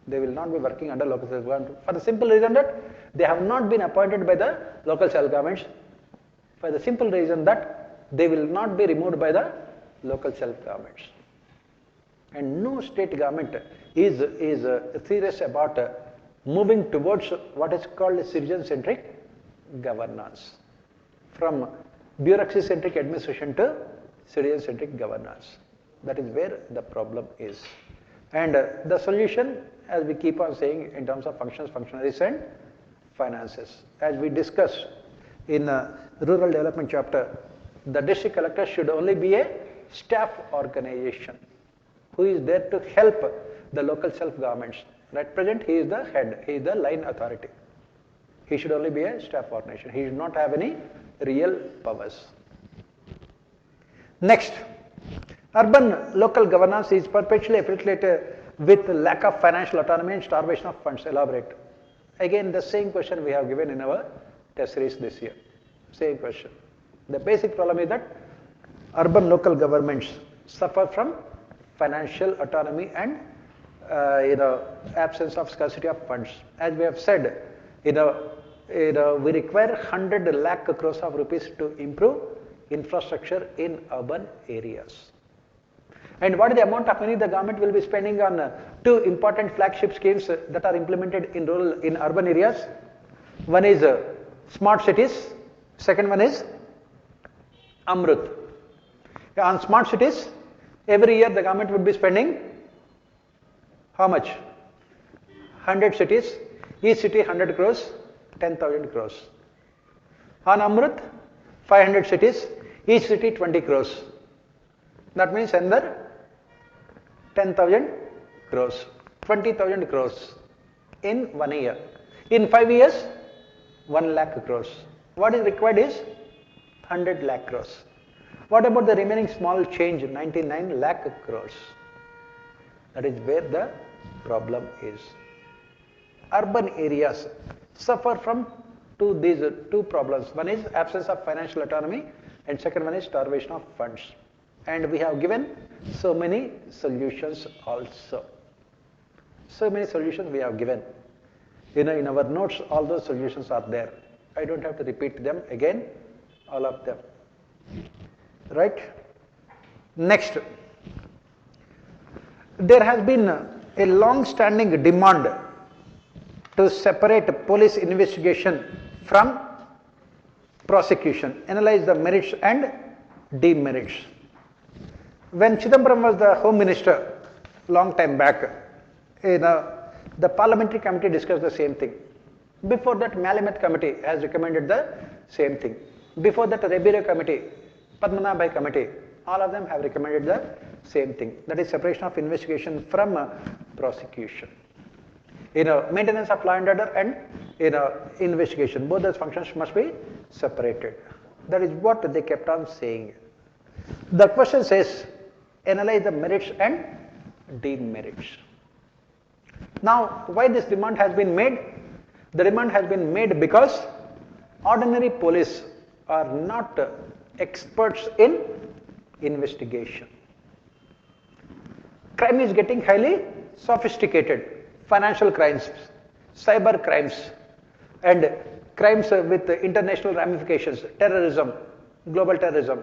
They will not be working under local self-government for the simple reason that they have not been appointed by the local self-governments, for the simple reason that they will not be removed by the local self-governments. And no state government is serious about moving towards what is called citizen-centric governance, from bureaucracy-centric administration to citizen-centric governance. That is where the problem is. And the solution, as we keep on saying, in terms of functions, functionaries and finances. As we discussed in Rural Development Chapter, the district collector should only be a staff organization who is there to help the local self-governments. At present, he is the head, he is the line authority. He should only be a staff organization. He should not have any real powers. Next, urban local governance is perpetually affiliated with lack of financial autonomy and starvation of funds. Elaborate. Again, the same question we have given in our test series this year. Same question. The basic problem is that urban local governments suffer from financial autonomy and absence of scarcity of funds. As we have said, we require 100 lakh crores of rupees to improve infrastructure in urban areas. And what is the amount of money the government will be spending on two important flagship schemes that are implemented in urban areas? One is smart cities, second one is Amrut. On smart cities, every year the government would be spending how much? 100 cities, each city 100 crores, 10,000 crores. On Amrut, 500 cities, each city 20 crores. That means another 10,000 crores, 20,000 crores in 1 year. In 5 years, 1 lakh crores. What is required is 100 lakh crores. What about the remaining small change, 99 lakh crores? That is where the problem is. Urban areas suffer from these two problems. One is absence of financial autonomy and second one is starvation of funds. And we have given so many solutions also. So many solutions we have given. In our notes, all those solutions are there. I don't have to repeat them again, all of them. Right? Next. There has been a long-standing demand to separate police investigation from prosecution, analyze the merits and demerits. When Chidambaram was the Home Minister long time back, the Parliamentary Committee discussed the same thing. Before that, Malamet Committee has recommended the same thing. Before that, Rebiro Committee, Padmanabhai Committee, all of them have recommended the same thing. That is separation of investigation from prosecution. Maintenance of law and order and investigation, both those functions must be separated. That is what they kept on saying. The question says, analyze the merits and demerits. Now, why this demand has been made? The demand has been made because ordinary police are not experts in investigation. Crime is getting highly sophisticated. Financial crimes, cyber crimes, and crimes with international ramifications, terrorism, global terrorism.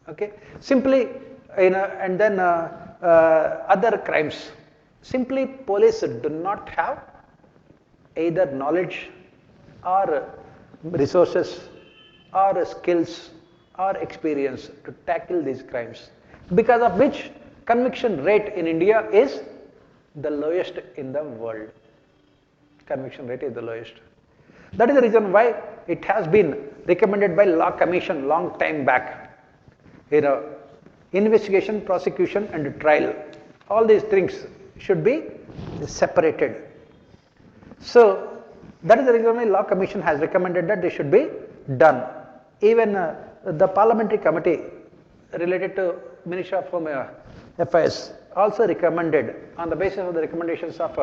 Okay, simply, and then other crimes. Simply, police do not have either knowledge or resources or skills or experience to tackle these crimes, because of which conviction rate in India is the lowest in the world. Conviction rate is the lowest. That is the reason why it has been recommended by Law Commission long time back. Investigation, prosecution and trial, all these things should be separated. So that is the reason why Law Commission has recommended that they should be done. Even the Parliamentary Committee related to Ministry of Home Affairs also recommended on the basis of the recommendations of,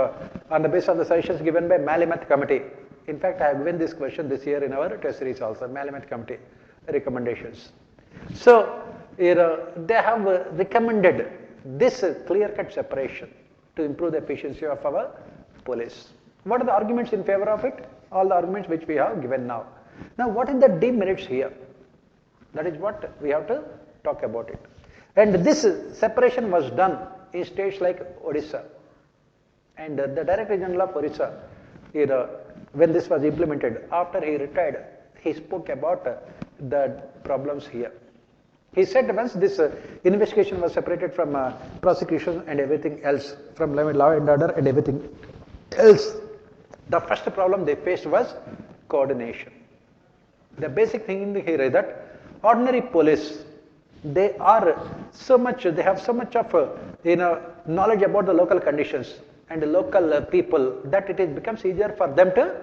on the basis of the suggestions given by Malamet Committee. In fact, I have given this question this year in our test series also, Malamet Committee recommendations. So, they have recommended this clear-cut separation to improve the efficiency of our police. What are the arguments in favor of it? All the arguments which we have given now. Now, what is the demerits here? That is what we have to talk about it. And this separation was done in states like Odisha. And the Director General of Odisha, when this was implemented, after he retired, he spoke about the problems here. He said once this investigation was separated from prosecution and everything else, from law and order and everything else, the first problem they faced was coordination. The basic thing here is that ordinary police, they have so much of knowledge about the local conditions and the local people that it becomes easier for them to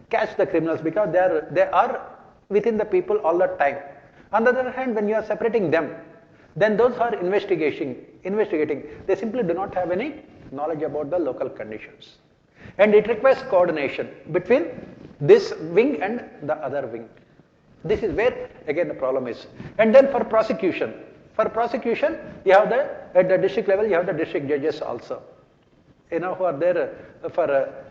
catch the criminals, because they are within the people all the time. On the other hand, when you are separating them, then those who are investigating, they simply do not have any knowledge about the local conditions. And it requires coordination between this wing and the other wing. This is where again the problem is. And then for prosecution, you have at the district level, you have the district judges also, who are there for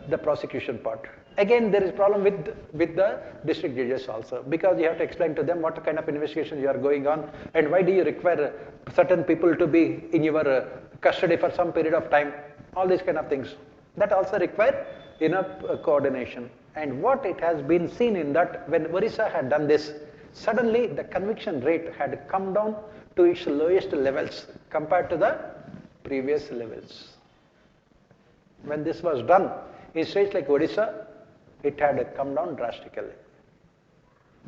the prosecution part. Again, there is problem with the district judges also, because you have to explain to them what kind of investigation you are going on and why do you require certain people to be in your custody for some period of time. All these kind of things. That also require enough coordination. And what it has been seen in that, when Orissa had done this, suddenly the conviction rate had come down to its lowest levels compared to the previous levels. When this was done in states like Odisha, it had come down drastically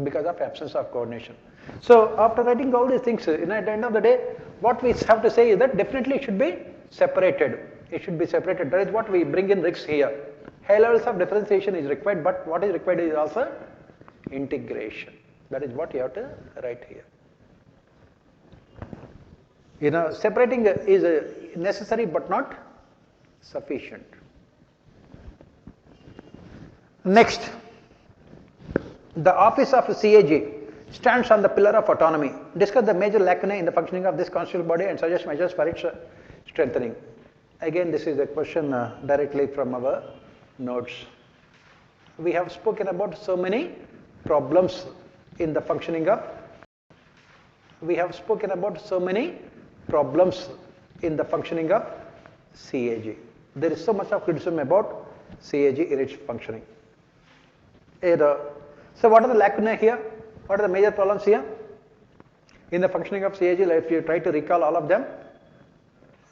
because of absence of coordination. So after writing all these things, at the end of the day, what we have to say is that definitely it should be separated. It should be separated. That is what we bring in risks here. High levels of differentiation is required, but what is required is also integration. That is what you have to write here. Separating is necessary but not sufficient. Next, the office of CAG stands on the pillar of autonomy. Discuss the major lacunae in the functioning of this constitutional body and suggest measures for its strengthening. Again, this is a question directly from our notes. We have spoken about so many problems in the functioning of CAG. There is so much of criticism about CAG in its functioning. So what are the lacunae here? What are the major problems here in the functioning of CAG? If you try to recall all of them,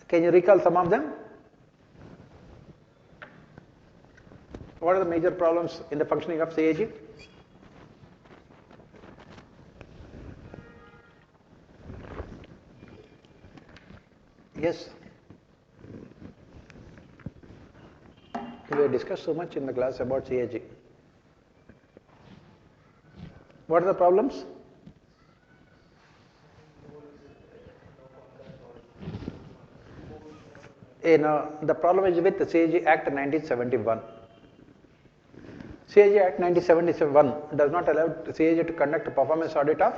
can you recall some of them? What are the major problems in the functioning of CAG? Yes. We have discussed so much in the class about CAG. What are the problems? The problem is with the CAG Act 1971. CAG Act 1971 does not allow CAG to conduct a performance audit of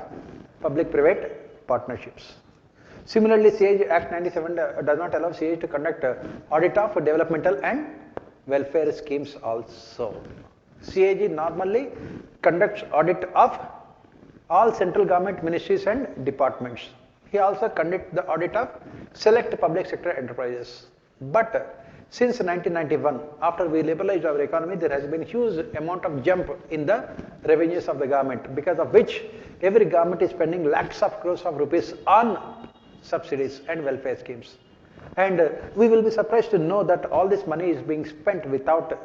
public-private partnerships. Similarly, CAG Act 1971 does not allow CAG to conduct audit of developmental and welfare schemes also. CAG normally conducts audit of all central government ministries and departments. He also conducts the audit of select public sector enterprises. But since 1991, after we liberalized our economy, there has been huge amount of jump in the revenues of the government, because of which every government is spending lakhs of crores of rupees on subsidies and welfare schemes. And we will be surprised to know that all this money is being spent without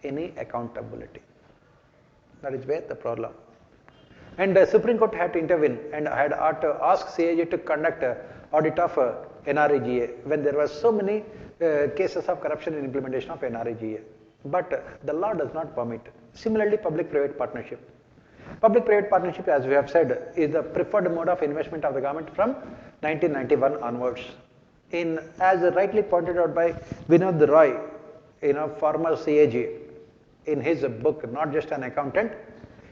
any accountability. That is where the problem. And the Supreme Court had to intervene and had to ask CAG to conduct audit of NREGA when there were so many cases of corruption in implementation of NREGA. But the law does not permit. Similarly, public-private partnership. Public-private partnership, as we have said, is the preferred mode of investment of the government from 1991 onwards. As rightly pointed out by Vinod Roy, former CAG, in his book, Not Just an Accountant,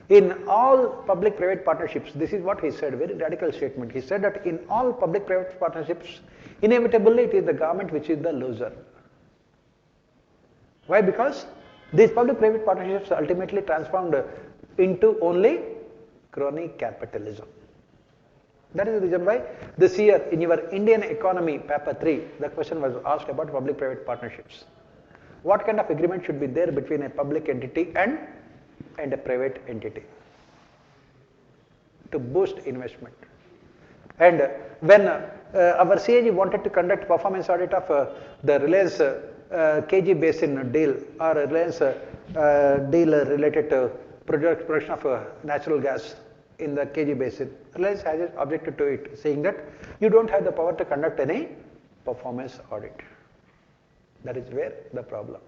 in all public-private partnerships, this is what he said, very radical statement. He said that in all public-private partnerships, inevitably it is the government which is the loser. Why? Because these public-private partnerships ultimately transformed into only crony capitalism. That is the reason why this year in your Indian economy paper 3, the question was asked about public-private partnerships. What kind of agreement should be there between a public entity and a private entity to boost investment? And when our CAG wanted to conduct performance audit of the Reliance KG Basin deal, or Reliance deal related to production of natural gas in the KG Basin, Reliance has objected to it, saying that you don't have the power to conduct any performance audit. That is where the problem.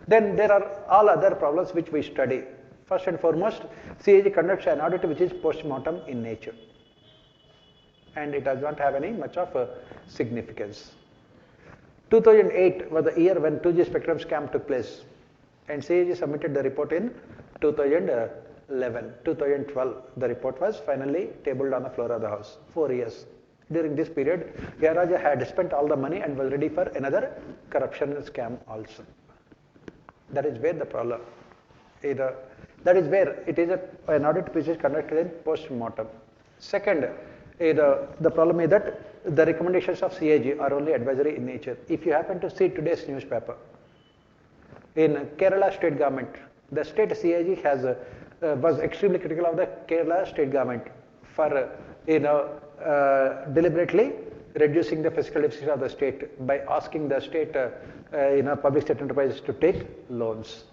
Then there are all other problems which we study. First and foremost, CAG conducts an audit which is post-mortem in nature, and it does not have any much of a significance. 2008 was the year when 2G spectrum scam took place, and CAG submitted the report in 2011. 2012, the report was finally tabled on the floor of the House. 4 years. During this period, Yaraja had spent all the money and was ready for another corruption scam also. That is where the problem. That is where it is an audit which is conducted in post-mortem. Second, the problem is that the recommendations of CAG are only advisory in nature. If you happen to see today's newspaper, in Kerala state government, the state CAG was extremely critical of the Kerala state government for deliberately reducing the fiscal deficit of the state by asking the state public sector enterprises to take loans.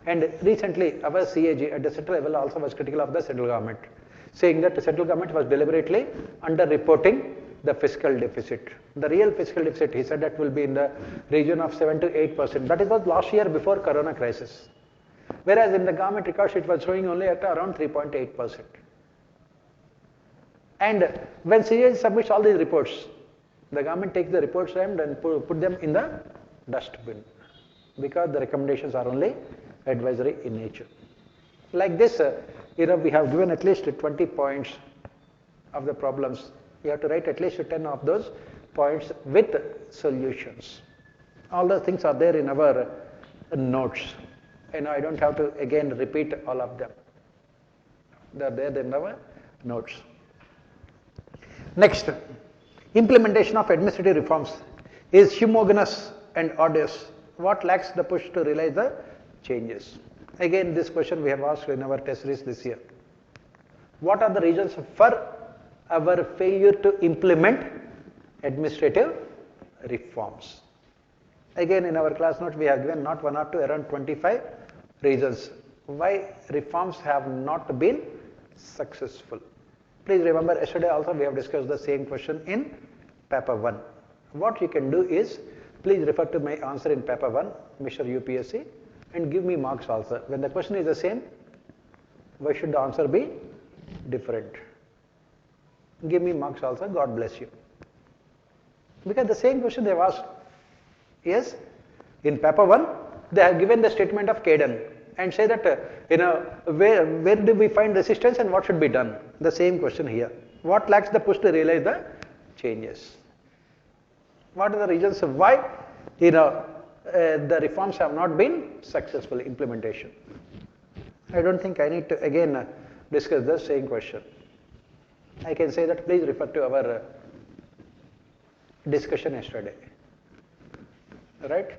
And recently our CAG at the central level also was critical of the central government, saying that the central government was deliberately under-reporting the fiscal deficit. The real fiscal deficit, he said, that will be in the region of 7 to 8%. That was last year before Corona crisis. Whereas in the government records it was showing only at around 3.8%. And when CAG submits all these reports, the government takes the reports and put them in the dustbin, because the recommendations are only advisory in nature. Like this, we have given at least 20 points of the problems. You have to write at least 10 of those points with solutions. All those things are there in our notes. I don't have to again repeat all of them. They are there in our notes. Next, implementation of administrative reforms is homogeneous and arduous. What lacks the push to realize the changes? Again, this question we have asked in our test series this year. What are the reasons for our failure to implement administrative reforms? Again, in our class notes, we have given not one or two, around 25 reasons why reforms have not been successful. Please remember, yesterday also we have discussed the same question in paper 1. What you can do is, please refer to my answer in paper 1, Mr. UPSC, and give me marks also. When the question is the same, why should the answer be different? Give me marks also, God bless you. Because the same question they have asked. Yes, in paper 1, they have given the statement of Caden and say that, where do we find resistance and what should be done? The same question here. What lacks the push to realize the changes? What are the reasons why, the reforms have not been successful implementation? I don't think I need to again discuss the same question. I can say that please refer to our discussion yesterday. Right?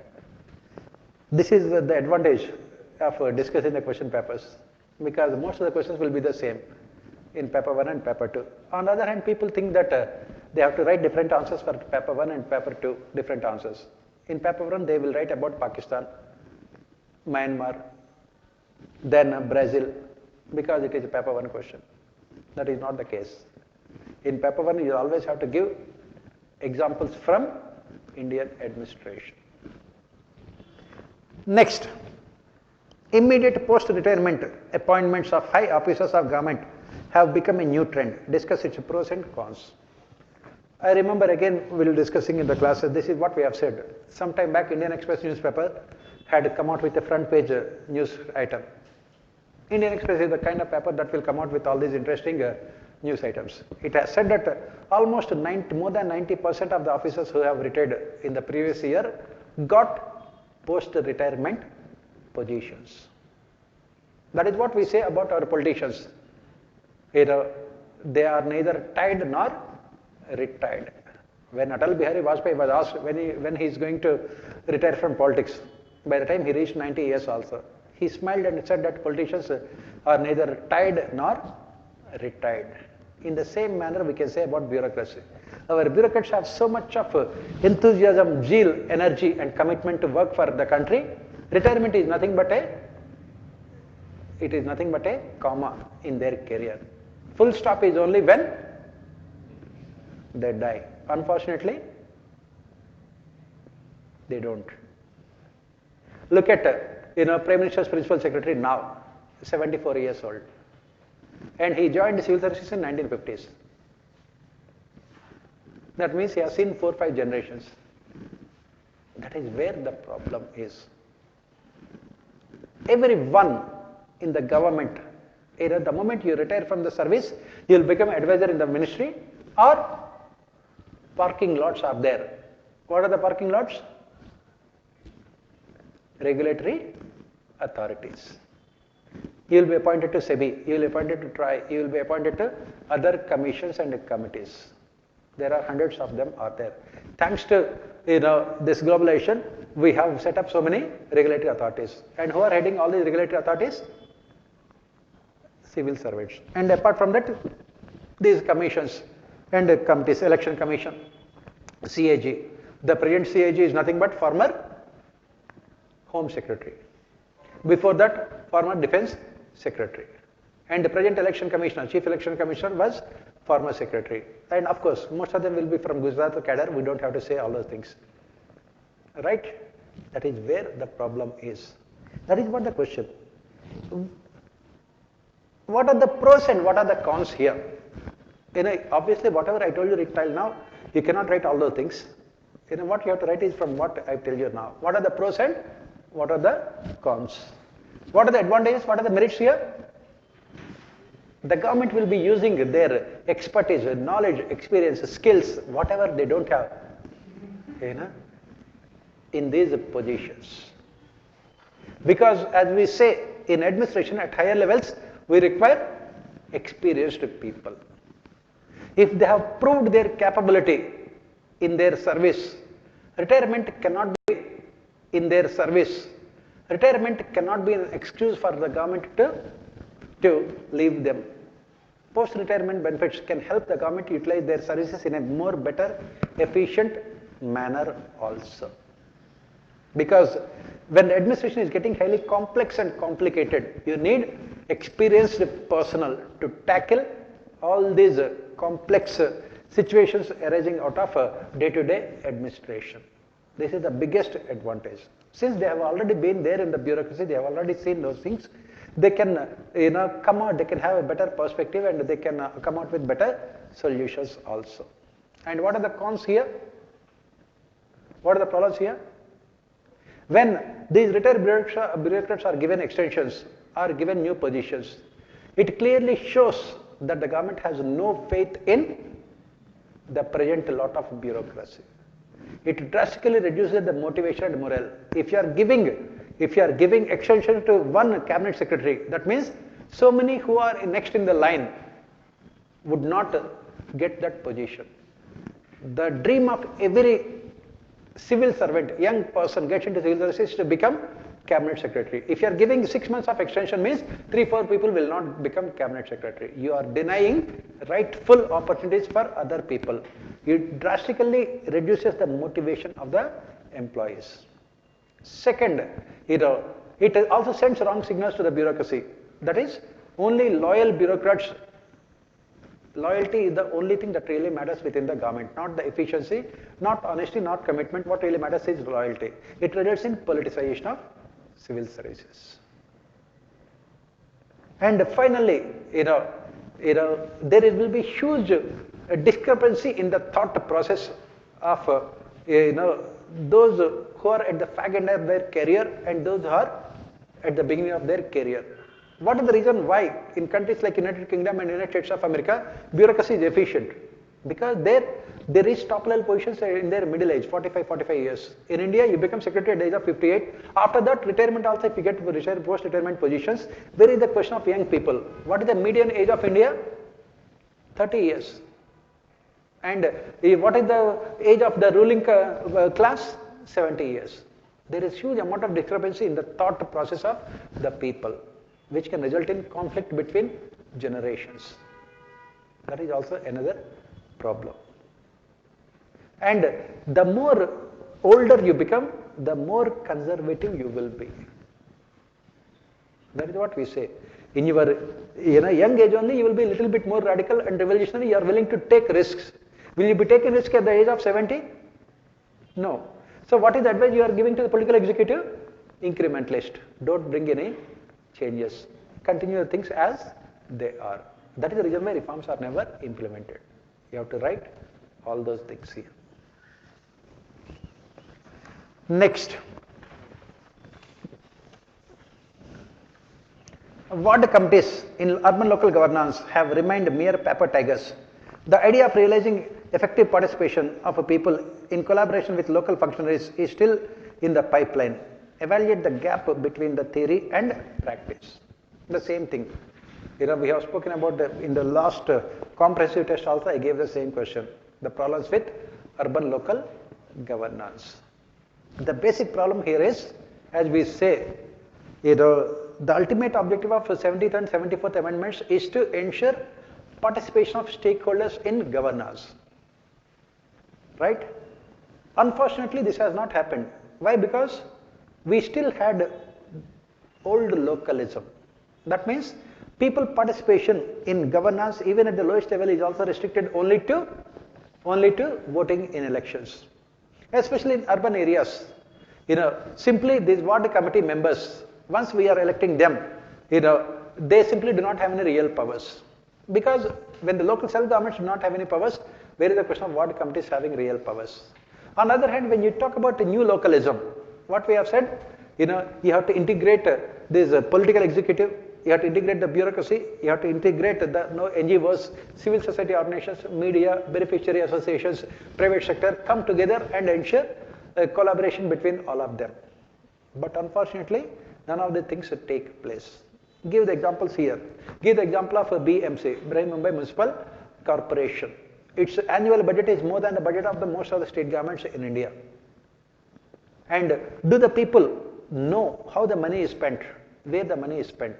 This is the advantage of discussing the question papers, because most of the questions will be the same in paper 1 and paper 2. On the other hand, people think that they have to write different answers for paper 1 and paper 2, different answers. In paper 1, they will write about Pakistan, Myanmar, then Brazil, because it is a paper 1 question. That is not the case. In paper 1, you always have to give examples from Indian administration. Next, immediate post-retirement appointments of high officers of government have become a new trend. Discuss its pros and cons. I remember again we were discussing in the classes, this is what we have said. Sometime back, Indian Express newspaper had come out with a front page news item. Indian Express is the kind of paper that will come out with all these interesting news items. It has said that almost more than 90% of the officers who have retired in the previous year got post-retirement positions. That is what we say about our politicians. They are neither tied nor retired. When Atal Bihari Vajpayee was asked when he is going to retire from politics, by the time he reached 90 years also, he smiled and said that politicians are neither tied nor retired. In the same manner we can say about bureaucracy. Our bureaucrats have so much of enthusiasm, zeal, energy and commitment to work for the country. Retirement is nothing but a comma in their career. Full stop is only when they die. Unfortunately, they don't. Look at Prime Minister's Principal Secretary now, 74 years old. And he joined civil service in 1950s. That means he has seen 4 or 5 generations. That is where the problem is. Everyone in the government, either the moment you retire from the service, you will become advisor in the ministry, or parking lots are there. What are the parking lots? Regulatory authorities. You will be appointed to SEBI, you will be appointed to TRAI, you will be appointed to other commissions and committees. There are hundreds of them are there. Thanks to this globalization, we have set up so many regulatory authorities. And who are heading all these regulatory authorities? Civil servants. And apart from that, these commissions and committees, Election Commission, CAG. The present CAG is nothing but former Home Secretary. Before that, former Defense Secretary. And the present Election Commissioner, Chief Election Commissioner was former Secretary. And of course, most of them will be from Gujarat or cadre. We don't have to say all those things. Right? That is where the problem is. That is what the question. What are the pros and what are the cons here? Obviously, whatever I told you till now, you cannot write all those things. What you have to write is from what I tell you now. What are the pros and what are the cons? What are the advantages? What are the merits here? The government will be using their expertise, knowledge, experience, skills, whatever they don't have, in these positions. Because as we say, in administration at higher levels, we require experienced people. If they have proved their capability in their service, retirement cannot be in their service. Retirement cannot be an excuse for the government to leave them. Post-retirement benefits can help the government utilize their services in a more better, efficient manner also. Because when the administration is getting highly complex and complicated, you need experienced personnel to tackle all these complex situations arising out of day-to-day administration. This is the biggest advantage. Since they have already been there in the bureaucracy, they have already seen those things, they can come out, they can have a better perspective and they can come out with better solutions also. And what are the cons here? What are the problems here? When these retired bureaucrats are given extensions, are given new positions, it clearly shows that the government has no faith in the present lot of bureaucracy. It drastically reduces the motivation and morale. If you are giving extension to one cabinet secretary, that means so many who are next in the line would not get that position. The dream of every civil servant, young person gets into civil service is to become cabinet secretary. If you are giving 6 months of extension, means 3-4 people will not become cabinet secretary. You are denying rightful opportunities for other people. It drastically reduces the motivation of the employees. Second, it also sends wrong signals to the bureaucracy. That is, only loyal bureaucrats. Loyalty is the only thing that really matters within the government, not the efficiency, not honesty, not commitment. What really matters is loyalty. It results in politicization of civil services. And finally, there will be huge discrepancy in the thought process of those who are at the fag end of their career and those who are at the beginning of their career. What is the reason why in countries like United Kingdom and United States of America, bureaucracy is efficient? Because they reach top level positions in their middle age, 45 years. In India, you become secretary at the age of 58. After that, retirement also, if you get post-retirement positions, there is the question of young people. What is the median age of India? 30 years. And what is the age of the ruling class? 70 years. There is huge amount of discrepancy in the thought process of the people, which can result in conflict between generations. That is also another problem. And the more older you become, the more conservative you will be. That is what we say. In your young age only, you will be a little bit more radical and revolutionary. You are willing to take risks. Will you be taking risk at the age of 70? No. So what is the advice you are giving to the political executive? Incrementalist. Don't bring any changes. Continue the things as they are. That is the reason why reforms are never implemented. You have to write all those things here. Next. Ward committees in urban local governance have remained mere paper tigers. The idea of realizing effective participation of people in collaboration with local functionaries is still in the pipeline. Evaluate the gap between the theory and practice. The same thing. We have spoken about in the last comprehensive test also, I gave the same question. The problems with urban local governance. The basic problem here is, as we say, the ultimate objective of 70th and 74th amendments is to ensure participation of stakeholders in governance. Right? Unfortunately, this has not happened. Why? Because we still had old localism. That means people participation in governance, even at the lowest level, is also restricted only to voting in elections. Especially in urban areas, simply these ward committee members, once we are electing them, they simply do not have any real powers. Because when the local self-governments do not have any powers, where is the question of ward committees having real powers? On the other hand, when you talk about the new localism, what we have said, you have to integrate this political executive, you have to integrate the bureaucracy, you have to integrate the NGOs, civil society organizations, media, beneficiary associations, private sector, come together and ensure collaboration between all of them. But unfortunately, none of the things take place. Give the examples here. Give the example of BMC, Mumbai Municipal Corporation. Its annual budget is more than the budget of most of the state governments in India. And do the people know how the money is spent, where the money is spent?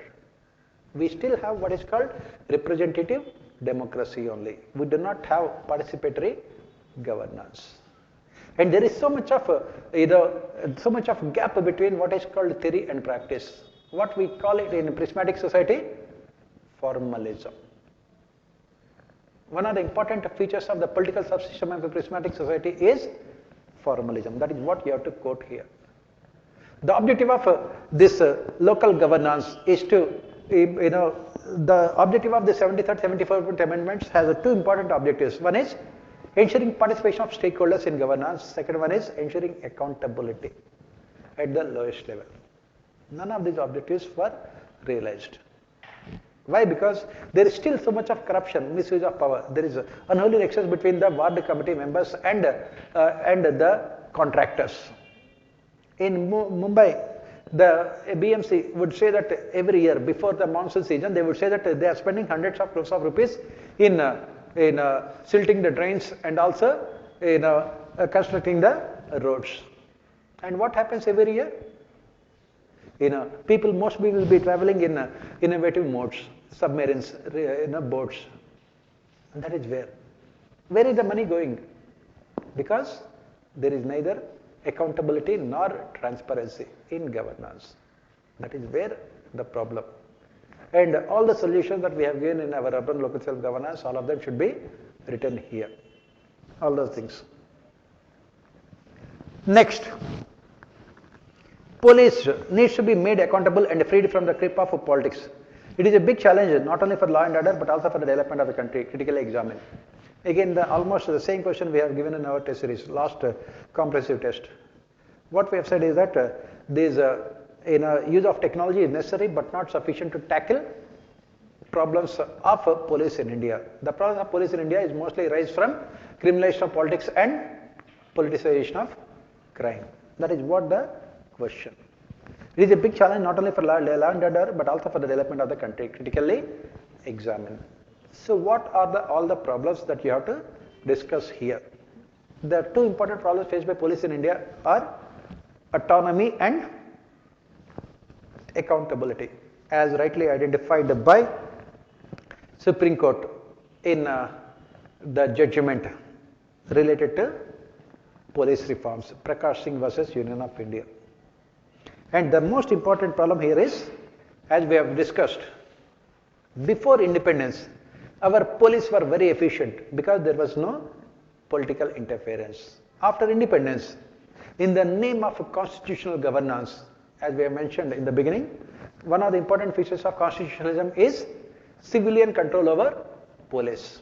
We still have what is called representative democracy only. We do not have participatory governance. And there is so much of gap between what is called theory and practice. What we call it in a prismatic society, formalism. One of the important features of the political subsystem of a prismatic society is formalism. That is what you have to quote here. The objective of this local governance is to, the objective of the 73rd, 74th amendments has two important objectives. One is ensuring participation of stakeholders in governance. Second one is ensuring accountability at the lowest level. None of these objectives were realized. Why? Because there is still so much of corruption, misuse of power. There is unholy nexus between the ward committee members and the contractors. In Mumbai, the BMC would say that every year before the monsoon season, they would say that they are spending hundreds of crores of rupees in silting the drains and also in constructing the roads. And what happens every year? Most people will be traveling in innovative modes, submarines, boats. And that is where. Where is the money going? Because there is neither accountability nor transparency in governance. That is where the problem. And all the solutions that we have given in our urban local self-governance, all of them should be written here. All those things. Next. Police needs to be made accountable and freed from the grip of politics. It is a big challenge not only for law and order but also for the development of the country. Critically examine. Again, almost the same question we have given in our test series, last comprehensive test. What we have said is that this use of technology is necessary but not sufficient to tackle problems of police in India. The problem of police in India is mostly rise from criminalization of politics and politicization of crime. That is what the question. It is a big challenge not only for law and order but also for the development of the country. Critically examine. So what are all the problems that you have to discuss here? The two important problems faced by police in India are autonomy and accountability, as rightly identified by Supreme Court in the judgment related to police reforms, Prakash Singh versus Union of India. And the most important problem here is, as we have discussed, before independence, our police were very efficient because there was no political interference. After independence, in the name of constitutional governance, as we have mentioned in the beginning, one of the important features of constitutionalism is civilian control over police.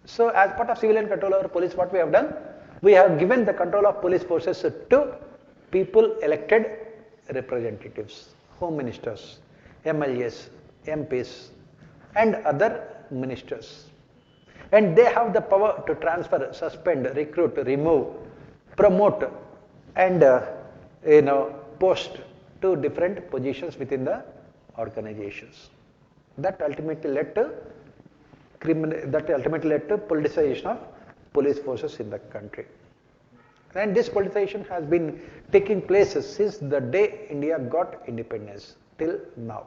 So as part of civilian control over police, what we have done? We have given the control of police forces to people elected representatives, home ministers, MLAs, MPs, and other ministers. And they have the power to transfer, suspend, recruit, remove, promote, and post to different positions within the organizations. That ultimately led to politicization of police forces in the country. And this politicization has been taking place since the day India got independence till now.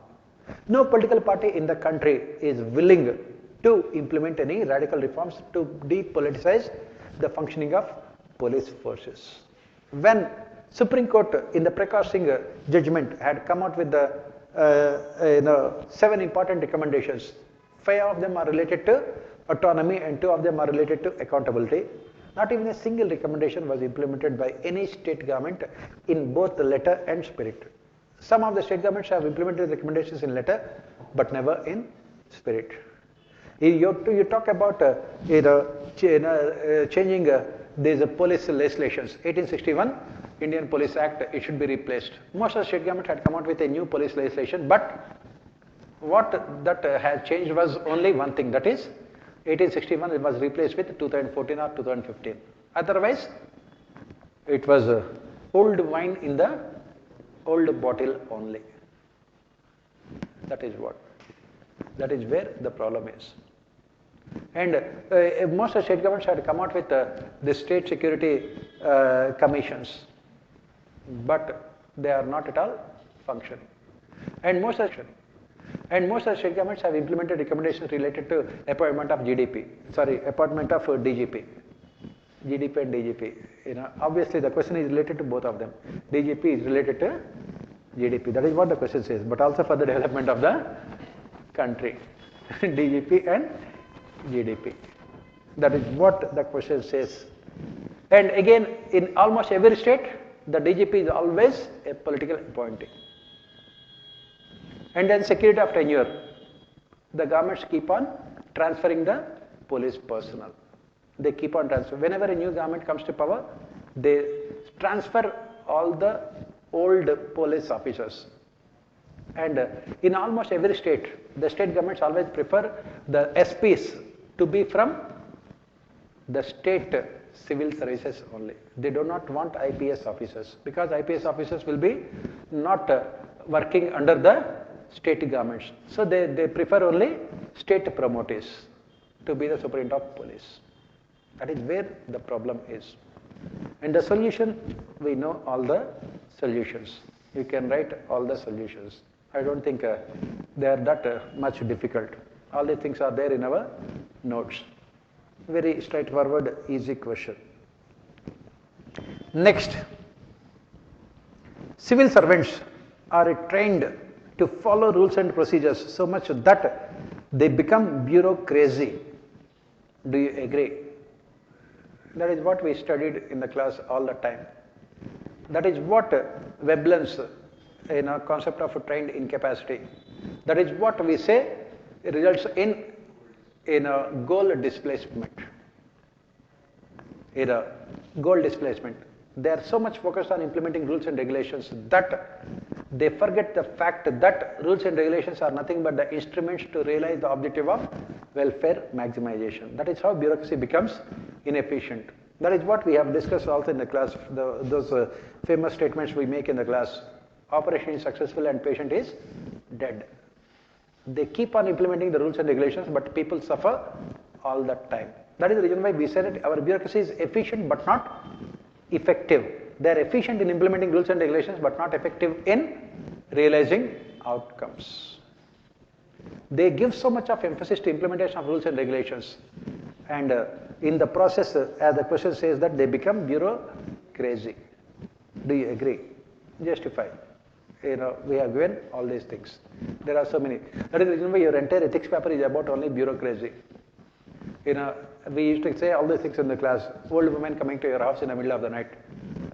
No political party in the country is willing to implement any radical reforms to depoliticize the functioning of police forces. When Supreme Court in the Prakash Singh judgment had come out with the 7 important recommendations, 5 of them are related to autonomy and 2 of them are related to accountability. Not even a single recommendation was implemented by any state government in both the letter and spirit. Some of the state governments have implemented recommendations in letter, but never in spirit. You talk about changing these police legislations. 1861, Indian Police Act, it should be replaced. Most of the state government had come out with a new police legislation, but what that has changed was only one thing, that is 1861 it was replaced with 2014 or 2015. Otherwise, it was old wine in the old bottle only. That is what. That is where the problem is. And most of the state governments had come out with the state security commissions, but they are not at all functioning. And most of the state governments have implemented recommendations related to appointment of appointment of DGP. GDP and DGP. Obviously the question is related to both of them. DGP is related to GDP. That is what the question says, but also for the development of the country. DGP and GDP. That is what the question says. And again, in almost every state, the DGP is always a political appointee. And then security of tenure. The governments keep on transferring the police personnel. They keep on transferring. Whenever a new government comes to power, they transfer all the old police officers. And in almost every state, the state governments always prefer the SPs to be from the state civil services only. They do not want IPS officers, because IPS officers will be not working under the state governments. So they prefer only state promotees to be the superintendent of police. That is where the problem is. And the solution, we know all the solutions. You can write all the solutions. I don't think they are that much difficult. All the things are there in our notes. Very straightforward, easy question. Next, civil servants are trained to follow rules and procedures so much that they become bureaucracy. Do you agree? That is what we studied in the class all the time. That is what Veblen's concept of trained incapacity. That is what we say results in a goal displacement. In a goal displacement. They are so much focused on implementing rules and regulations that they forget the fact that rules and regulations are nothing but the instruments to realize the objective of welfare maximization. That is how bureaucracy becomes inefficient. That is what we have discussed also in the class, those famous statements we make in the class. Operation is successful and patient is dead. They keep on implementing the rules and regulations, but people suffer all the time. That is the reason why we said that our bureaucracy is efficient but not effective. They are efficient in implementing rules and regulations but not effective in realizing outcomes. They give so much of emphasis to implementation of rules and regulations, and in the process, as the question says, that they become bureaucracy. Do you agree? Justify. We have given all these things. There are so many. That is the reason why your entire ethics paper is about only bureaucracy. We used to say all these things in the class. Old woman coming to your house in the middle of the night.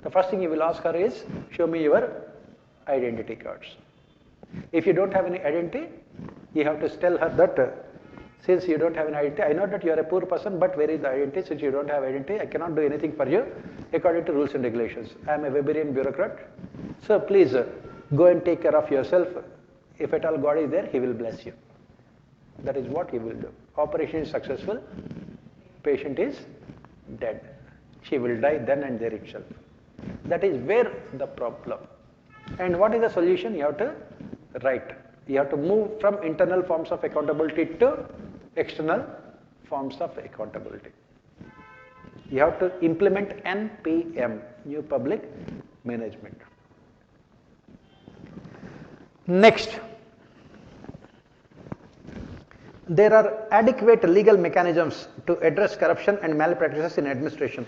The first thing you will ask her is, show me your identity cards. If you don't have any identity, you have to tell her that since you don't have an identity, I know that you are a poor person, but where is the identity? Since you don't have identity, I cannot do anything for you according to rules and regulations. I am a Weberian bureaucrat. So please go and take care of yourself. If at all God is there, He will bless you. That is what He will do. Operation is successful, patient is dead. She will die then and there itself. That is where the problem. And what is the solution? You have to write. You have to move from internal forms of accountability to external forms of accountability. You have to implement NPM, New Public Management. Next, there are adequate legal mechanisms to address corruption and malpractices in administration,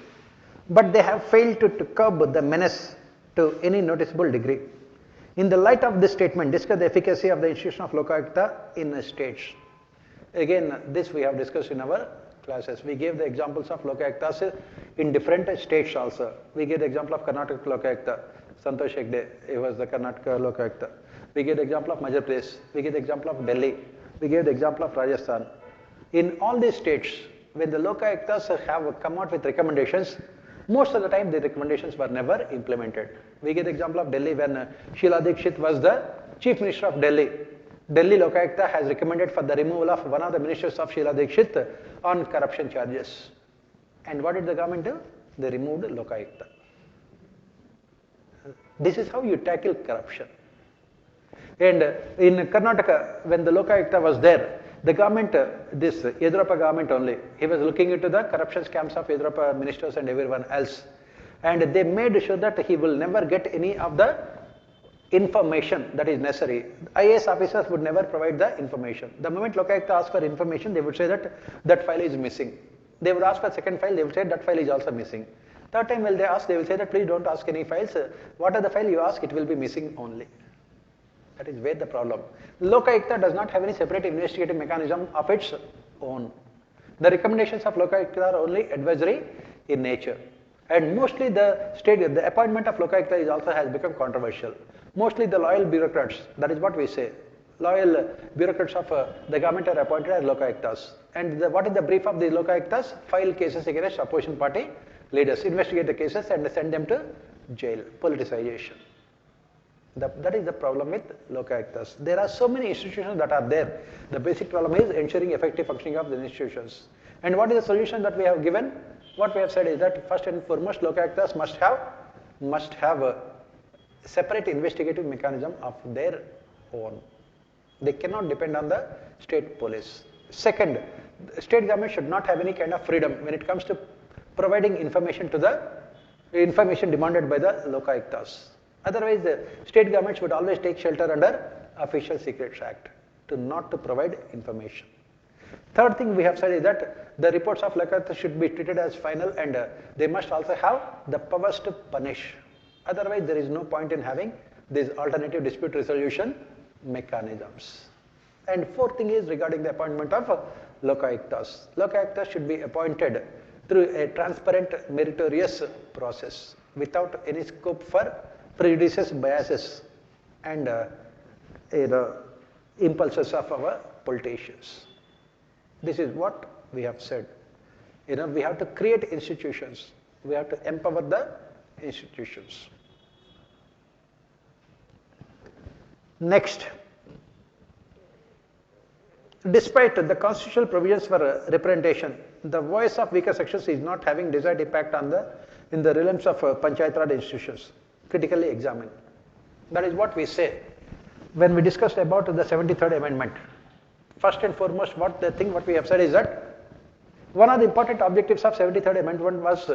but they have failed to curb the menace to any noticeable degree. In the light of this statement, discuss the efficacy of the institution of Lokayukta in states. Again, this we have discussed in our classes. We gave the examples of Lokayuktas in different states also. We gave the example of Karnataka Lokayukta, Santosh Hegde, he was the Karnataka Lokayukta. We gave the example of Madhya Pradesh. We gave the example of Delhi. We gave the example of Rajasthan. In all these states, when the Lokayuktas have come out with recommendations, Most of the time the recommendations were never implemented. We get the example of Delhi when Sheila Dikshit was the Chief Minister of Delhi. Delhi Lokayukta has recommended for the removal of one of the ministers of Sheila Dikshit on corruption charges. And what did the government do? They removed Lokayukta. This is how you tackle corruption. And in Karnataka, when the Lokayukta was there, the government, this Yedurappa government only, he was looking into the corruption scams of Yedurappa ministers and everyone else. And they made sure that he will never get any of the information that is necessary. IAS officers would never provide the information. The moment Lokayukta asked for information, they would say that that file is missing. They would ask for second file, they would say that file is also missing. Third time when they ask, they will say that please don't ask any files. What are the file you ask, it will be missing only. That is where the problem. Lokayukta does not have any separate investigative mechanism of its own. The recommendations of Lokayukta are only advisory in nature. And mostly the appointment of Lokayukta is also has become controversial. Mostly the loyal bureaucrats, that is what we say. Loyal bureaucrats of the government are appointed as Lokayuktas. And what is the brief of the Lokayuktas? File cases against opposition party leaders, investigate the cases and send them to jail. Politicization. That is the problem with Lokayuktas. There are so many institutions that are there. The basic problem is ensuring effective functioning of the institutions. And what is the solution that we have given? What we have said is that first and foremost, Lokayuktas must have a separate investigative mechanism of their own. They cannot depend on the state police. Second, the state government should not have any kind of freedom when it comes to providing information to the information demanded by the Lokayuktas. Otherwise, the state governments would always take shelter under Official Secrets Act not to provide information. Third thing we have said is that the reports of Lokayukta should be treated as final and they must also have the powers to punish. Otherwise, there is no point in having these alternative dispute resolution mechanisms. And fourth thing is regarding the appointment of Lokayuktas. Lokayuktas should be appointed through a transparent, meritorious process without any scope for prejudices, biases, and impulses of our politicians. This is what we have said. We have to create institutions. We have to empower the institutions. Next, despite the constitutional provisions for representation, the voice of weaker sections is not having desired impact on in the realms of Panchayat Raj institutions. Critically examine. That is what we say when we discussed about the 73rd Amendment. First and foremost, what we have said is that one of the important objectives of 73rd Amendment was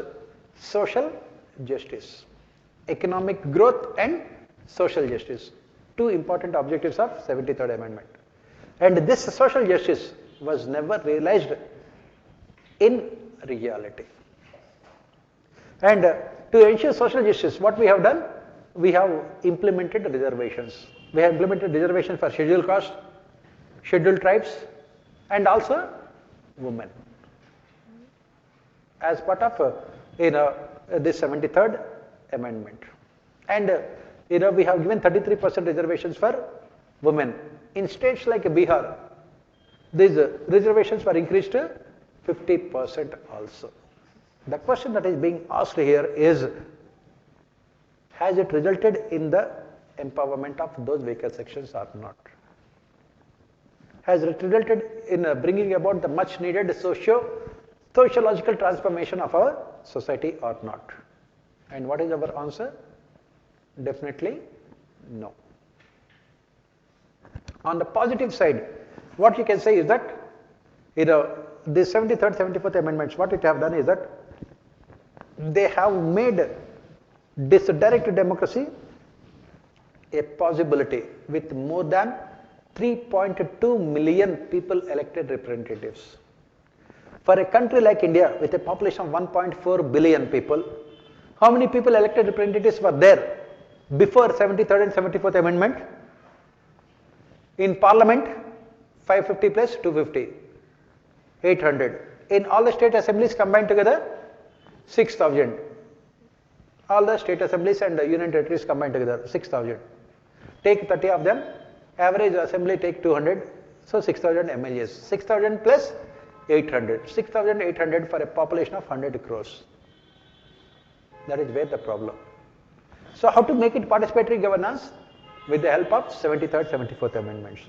social justice, economic growth and social justice. Two important objectives of 73rd Amendment. And this social justice was never realized in reality. And to ensure social justice, what we have done? We have implemented reservations. We have implemented reservations for scheduled castes, scheduled tribes, and also women. As part of this 73rd Amendment. And we have given 33% reservations for women. In states like Bihar, these reservations were increased to 50% also. The question that is being asked here is, has it resulted in the empowerment of those weaker sections or not? Has it resulted in bringing about the much needed sociological transformation of our society or not? And what is our answer? Definitely no. On the positive side, what you can say is that the 73rd, 74th Amendments, what it have done is that they have made this direct democracy a possibility with more than 3.2 million people elected representatives. For a country like India with a population of 1.4 billion people, how many people elected representatives were there before 73rd and 74th Amendment? In Parliament, 550 plus 250, 800. In all the state assemblies combined together, 6,000. All the state assemblies and union territories combined together, 6,000. Take 30 of them, average assembly take 200, so 6,000 MLAs. 6,000 plus 800. 6,800 for a population of 100 crores. That is where the problem. So how to make it participatory governance? With the help of 73rd, 74th amendments.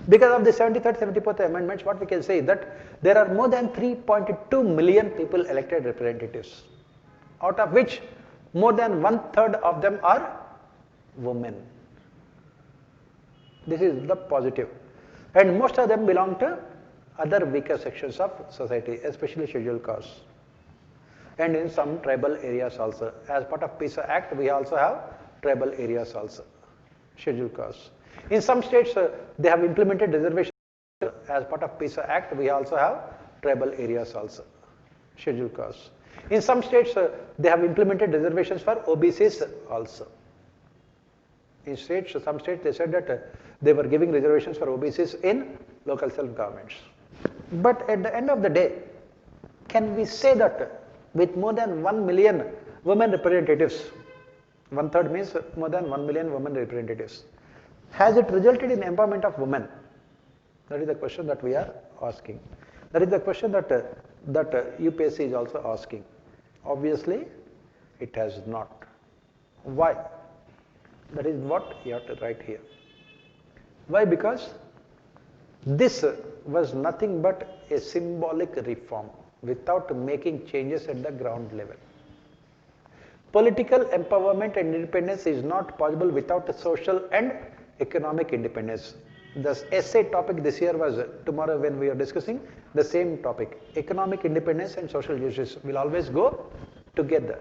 Because of the 73rd, 74th amendments, what we can say is that there are more than 3.2 million people elected representatives, out of which more than 1/3 of them are women. This is the positive. And most of them belong to other weaker sections of society, especially scheduled castes. And in some tribal areas also. As part of PISA Act, we also have tribal areas also, scheduled castes. In some states, they have implemented reservations. As part of PISA Act, we also have tribal areas also, scheduled castes. In some states, they have implemented reservations for OBCs also. In states, some states, they said that they were giving reservations for OBCs in local self-governments. But at the end of the day, can we say that with more than 1 million women representatives, 1/3 means more than 1 million women representatives, has it resulted in empowerment of women? That is the question that we are asking. That is the question that UPSC is also asking. Obviously, it has not. Why? That is what you have to write here. Why? Because this was nothing but a symbolic reform without making changes at the ground level. Political empowerment and independence is not possible without social and economic independence. The essay topic this year was, tomorrow when we are discussing, the same topic. Economic independence and social justice will always go together.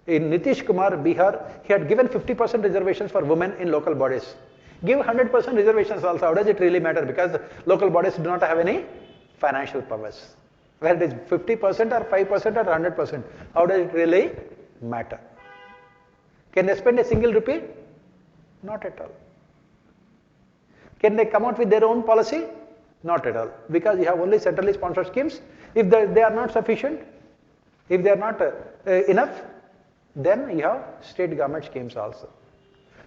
In Nitish Kumar, Bihar, he had given 50% reservations for women in local bodies. Give 100% reservations also. How does it really matter? Because local bodies do not have any financial powers. Whether it is 50% or 5% or 100%, how does it really matter? Can they spend a single rupee? Not at all. Can they come out with their own policy? Not at all. Because you have only centrally sponsored schemes. If they are not sufficient, if they are not enough, then you have state government schemes also.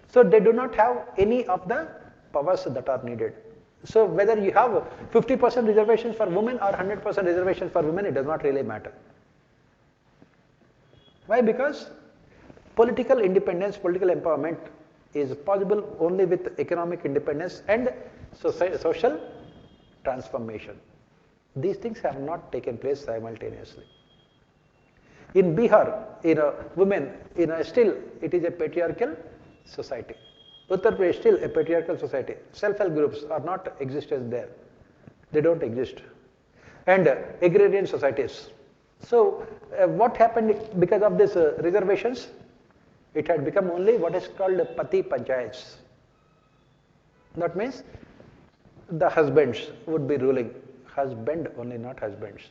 So they do not have any of the powers that are needed. So whether you have 50% reservations for women or 100% reservations for women, it does not really matter. Why? Because political independence, political empowerment is possible only with economic independence and social transformation. These things have not taken place simultaneously. In Bihar, women, still it is a patriarchal society. Uttar Pradesh, still a patriarchal society. Self-help groups are not existent there. They don't exist. And agrarian societies. So what happened because of these reservations? It had become only what is called Pati Panchayats. That means the husbands would be ruling. Husband only, not husbands.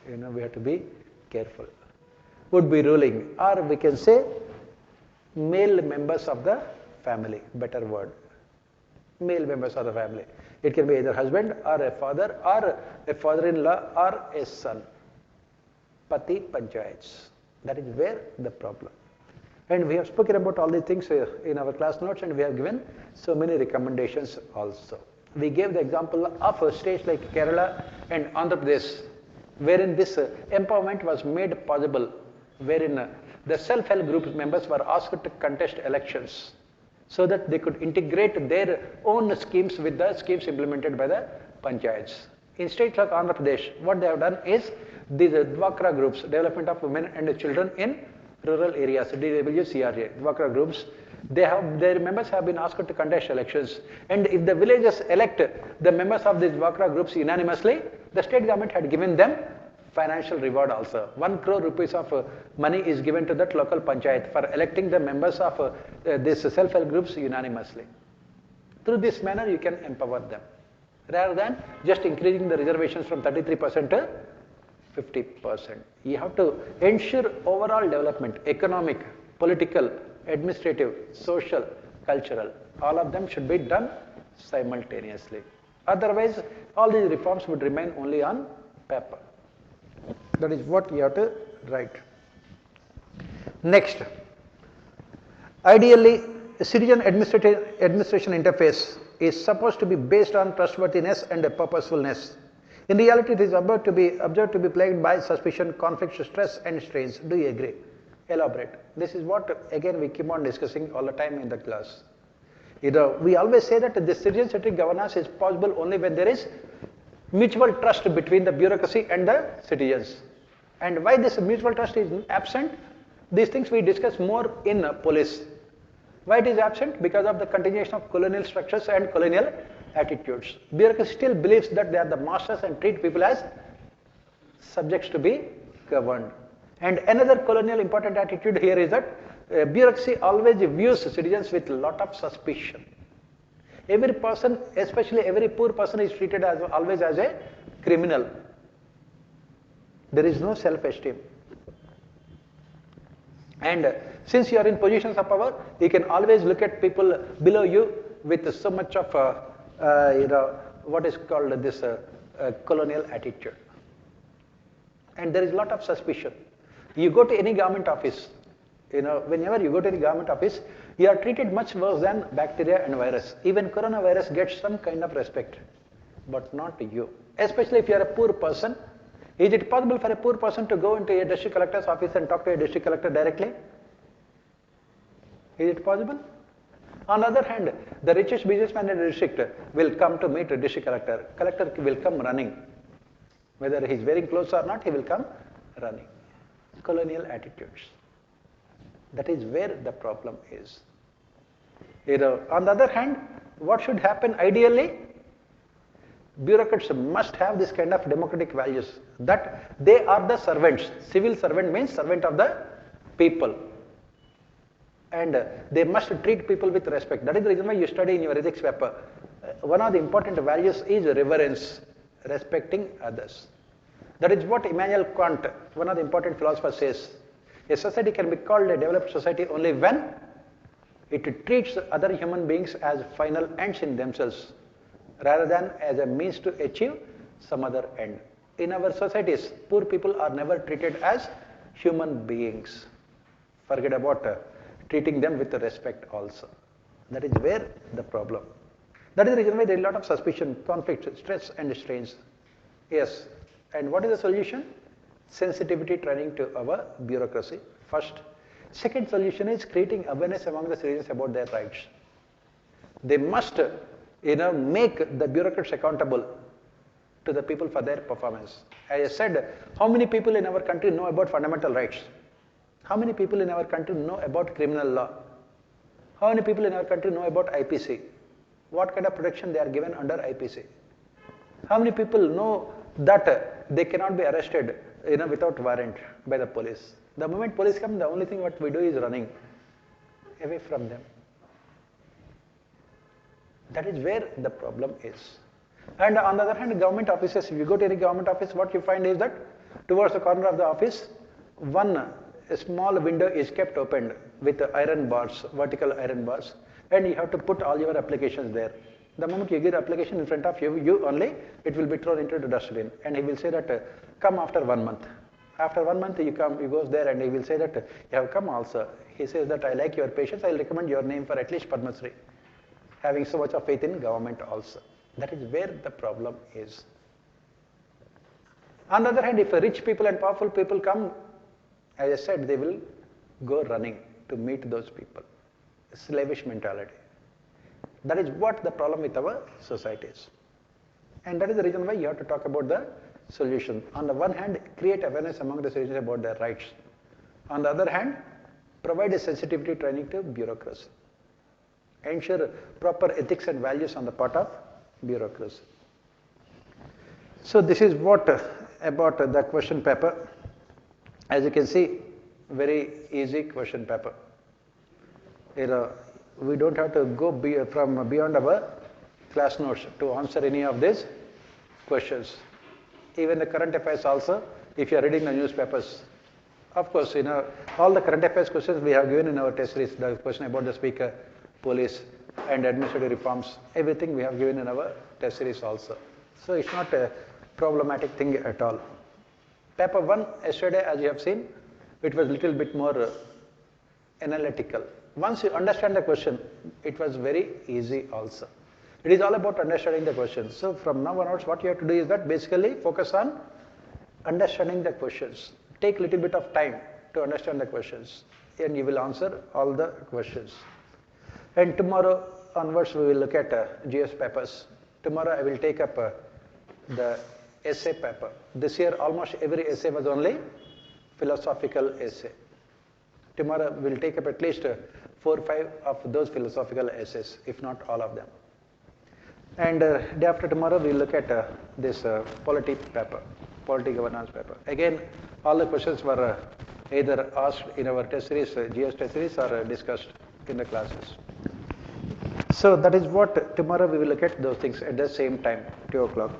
We have to be careful. Would be ruling. Or we can say male members of the family, better word. Male members of the family. It can be either husband or a father-in-law or a son. Pati Panchayats. That is where the problem. And we have spoken about all these things in our class notes, and we have given so many recommendations also. We gave the example of states like Kerala and Andhra Pradesh, wherein this empowerment was made possible, wherein the self-help group members were asked to contest elections so that they could integrate their own schemes with the schemes implemented by the panchayats. In states like Andhra Pradesh, what they have done is these Dwakra groups, development of women and children in rural areas, DWCRA, Dwakra groups, their members have been asked to contest elections. And if the villages elect the members of these Dwakra groups unanimously, the state government had given them financial reward also. 1 crore rupees of money is given to that local panchayat for electing the members of these self-help groups unanimously. Through this manner, you can empower them, rather than just increasing the reservations from 33% to 50%. You have to ensure overall development, economic, political, administrative, social, cultural. All of them should be done simultaneously. Otherwise, all these reforms would remain only on paper. That is what you have to write. Next, ideally, a citizen administration interface is supposed to be based on trustworthiness and purposefulness. In reality, it is observed to be plagued by suspicion, conflict, stress, and strains. Do you agree? Elaborate. This is what, again, we keep on discussing all the time in the class. We always say that the citizen-centric governance is possible only when there is mutual trust between the bureaucracy and the citizens. And why this mutual trust is absent? These things we discuss more in police. Why it is absent? Because of the continuation of colonial structures and colonial attitudes. Bureaucracy still believes that they are the masters and treat people as subjects to be governed. And another colonial important attitude here is that bureaucracy always views citizens with a lot of suspicion. Every person, especially every poor person, is treated as always as a criminal. There is no self-esteem. And since you are in positions of power, you can always look at people below you with so much of what is called this colonial attitude. And there is a lot of suspicion. You go to any government office, whenever you go to any government office, you are treated much worse than bacteria and virus. Even coronavirus gets some kind of respect, but not you. Especially if you are a poor person. Is it possible for a poor person to go into a district collector's office and talk to a district collector directly? Is it possible? On the other hand, the richest businessman in the district will come to meet a district collector. Collector will come running. Whether he is wearing clothes or not, he will come running. Colonial attitudes. That is where the problem is. On the other hand, what should happen ideally? Bureaucrats must have this kind of democratic values, that they are the servants. Civil servant means servant of the people. And they must treat people with respect. That is the reason why you study in your ethics paper. One of the important values is reverence, respecting others. That is what Immanuel Kant, one of the important philosophers, says. A society can be called a developed society only when it treats other human beings as final ends in themselves, rather than as a means to achieve some other end. In our societies, poor people are never treated as human beings. Forget about treating them with respect also. That is where the problem. That is the reason why there is a lot of suspicion, conflict, stress and strains. Yes. And what is the solution? Sensitivity training to our bureaucracy, first. Second solution is creating awareness among the citizens about their rights. They must make the bureaucrats accountable to the people for their performance. As I said, how many people in our country know about fundamental rights? How many people in our country know about criminal law? How many people in our country know about IPC? What kind of protection they are given under IPC? How many people know that they cannot be arrested without warrant by the police? The moment police come, the only thing what we do is running away from them. That is where the problem is. And on the other hand, government offices, if you go to any government office, what you find is that towards the corner of the office, a small window is kept open with iron bars, vertical iron bars, and you have to put all your applications there. The moment you give the application in front of you only, it will be thrown into the dustbin, and he will say that come after 1 month. After 1 month you come, he goes there and he will say that you have come also. He says that I like your patience, I will recommend your name for at least Padma Shri. Having so much of faith in government also. That is where the problem is. On the other hand, if rich people and powerful people come, as I said, they will go running to meet those people. Slavish mentality. That is what the problem with our societies. And that is the reason why you have to talk about the solution. On the one hand, create awareness among the citizens about their rights. On the other hand, provide a sensitivity training to bureaucracy. Ensure proper ethics and values on the part of bureaucracy. So this is what about the question paper. As you can see, very easy question paper. We don't have to go from beyond our class notes to answer any of these questions. Even the current affairs also, if you are reading the newspapers, of course, all the current affairs questions we have given in our test series, the question about the speaker, police and administrative reforms, everything we have given in our test series also. So it's not a problematic thing at all. Paper 1 yesterday, as you have seen, it was a little bit more analytical. Once you understand the question, it was very easy also. It is all about understanding the questions. So from now onwards, what you have to do is that basically focus on understanding the questions. Take a little bit of time to understand the questions, and you will answer all the questions. And tomorrow onwards, we will look at GS papers. Tomorrow I will take up the essay paper. This year, almost every essay was only philosophical essay. Tomorrow we will take up at least 4 or 5 of those philosophical essays, if not all of them. And day after tomorrow, we will look at this polity paper, polity governance paper. Again, all the questions were either asked in our test series, GS test series, or discussed in the classes. So that is what tomorrow we will look at those things at the same time, 2 o'clock.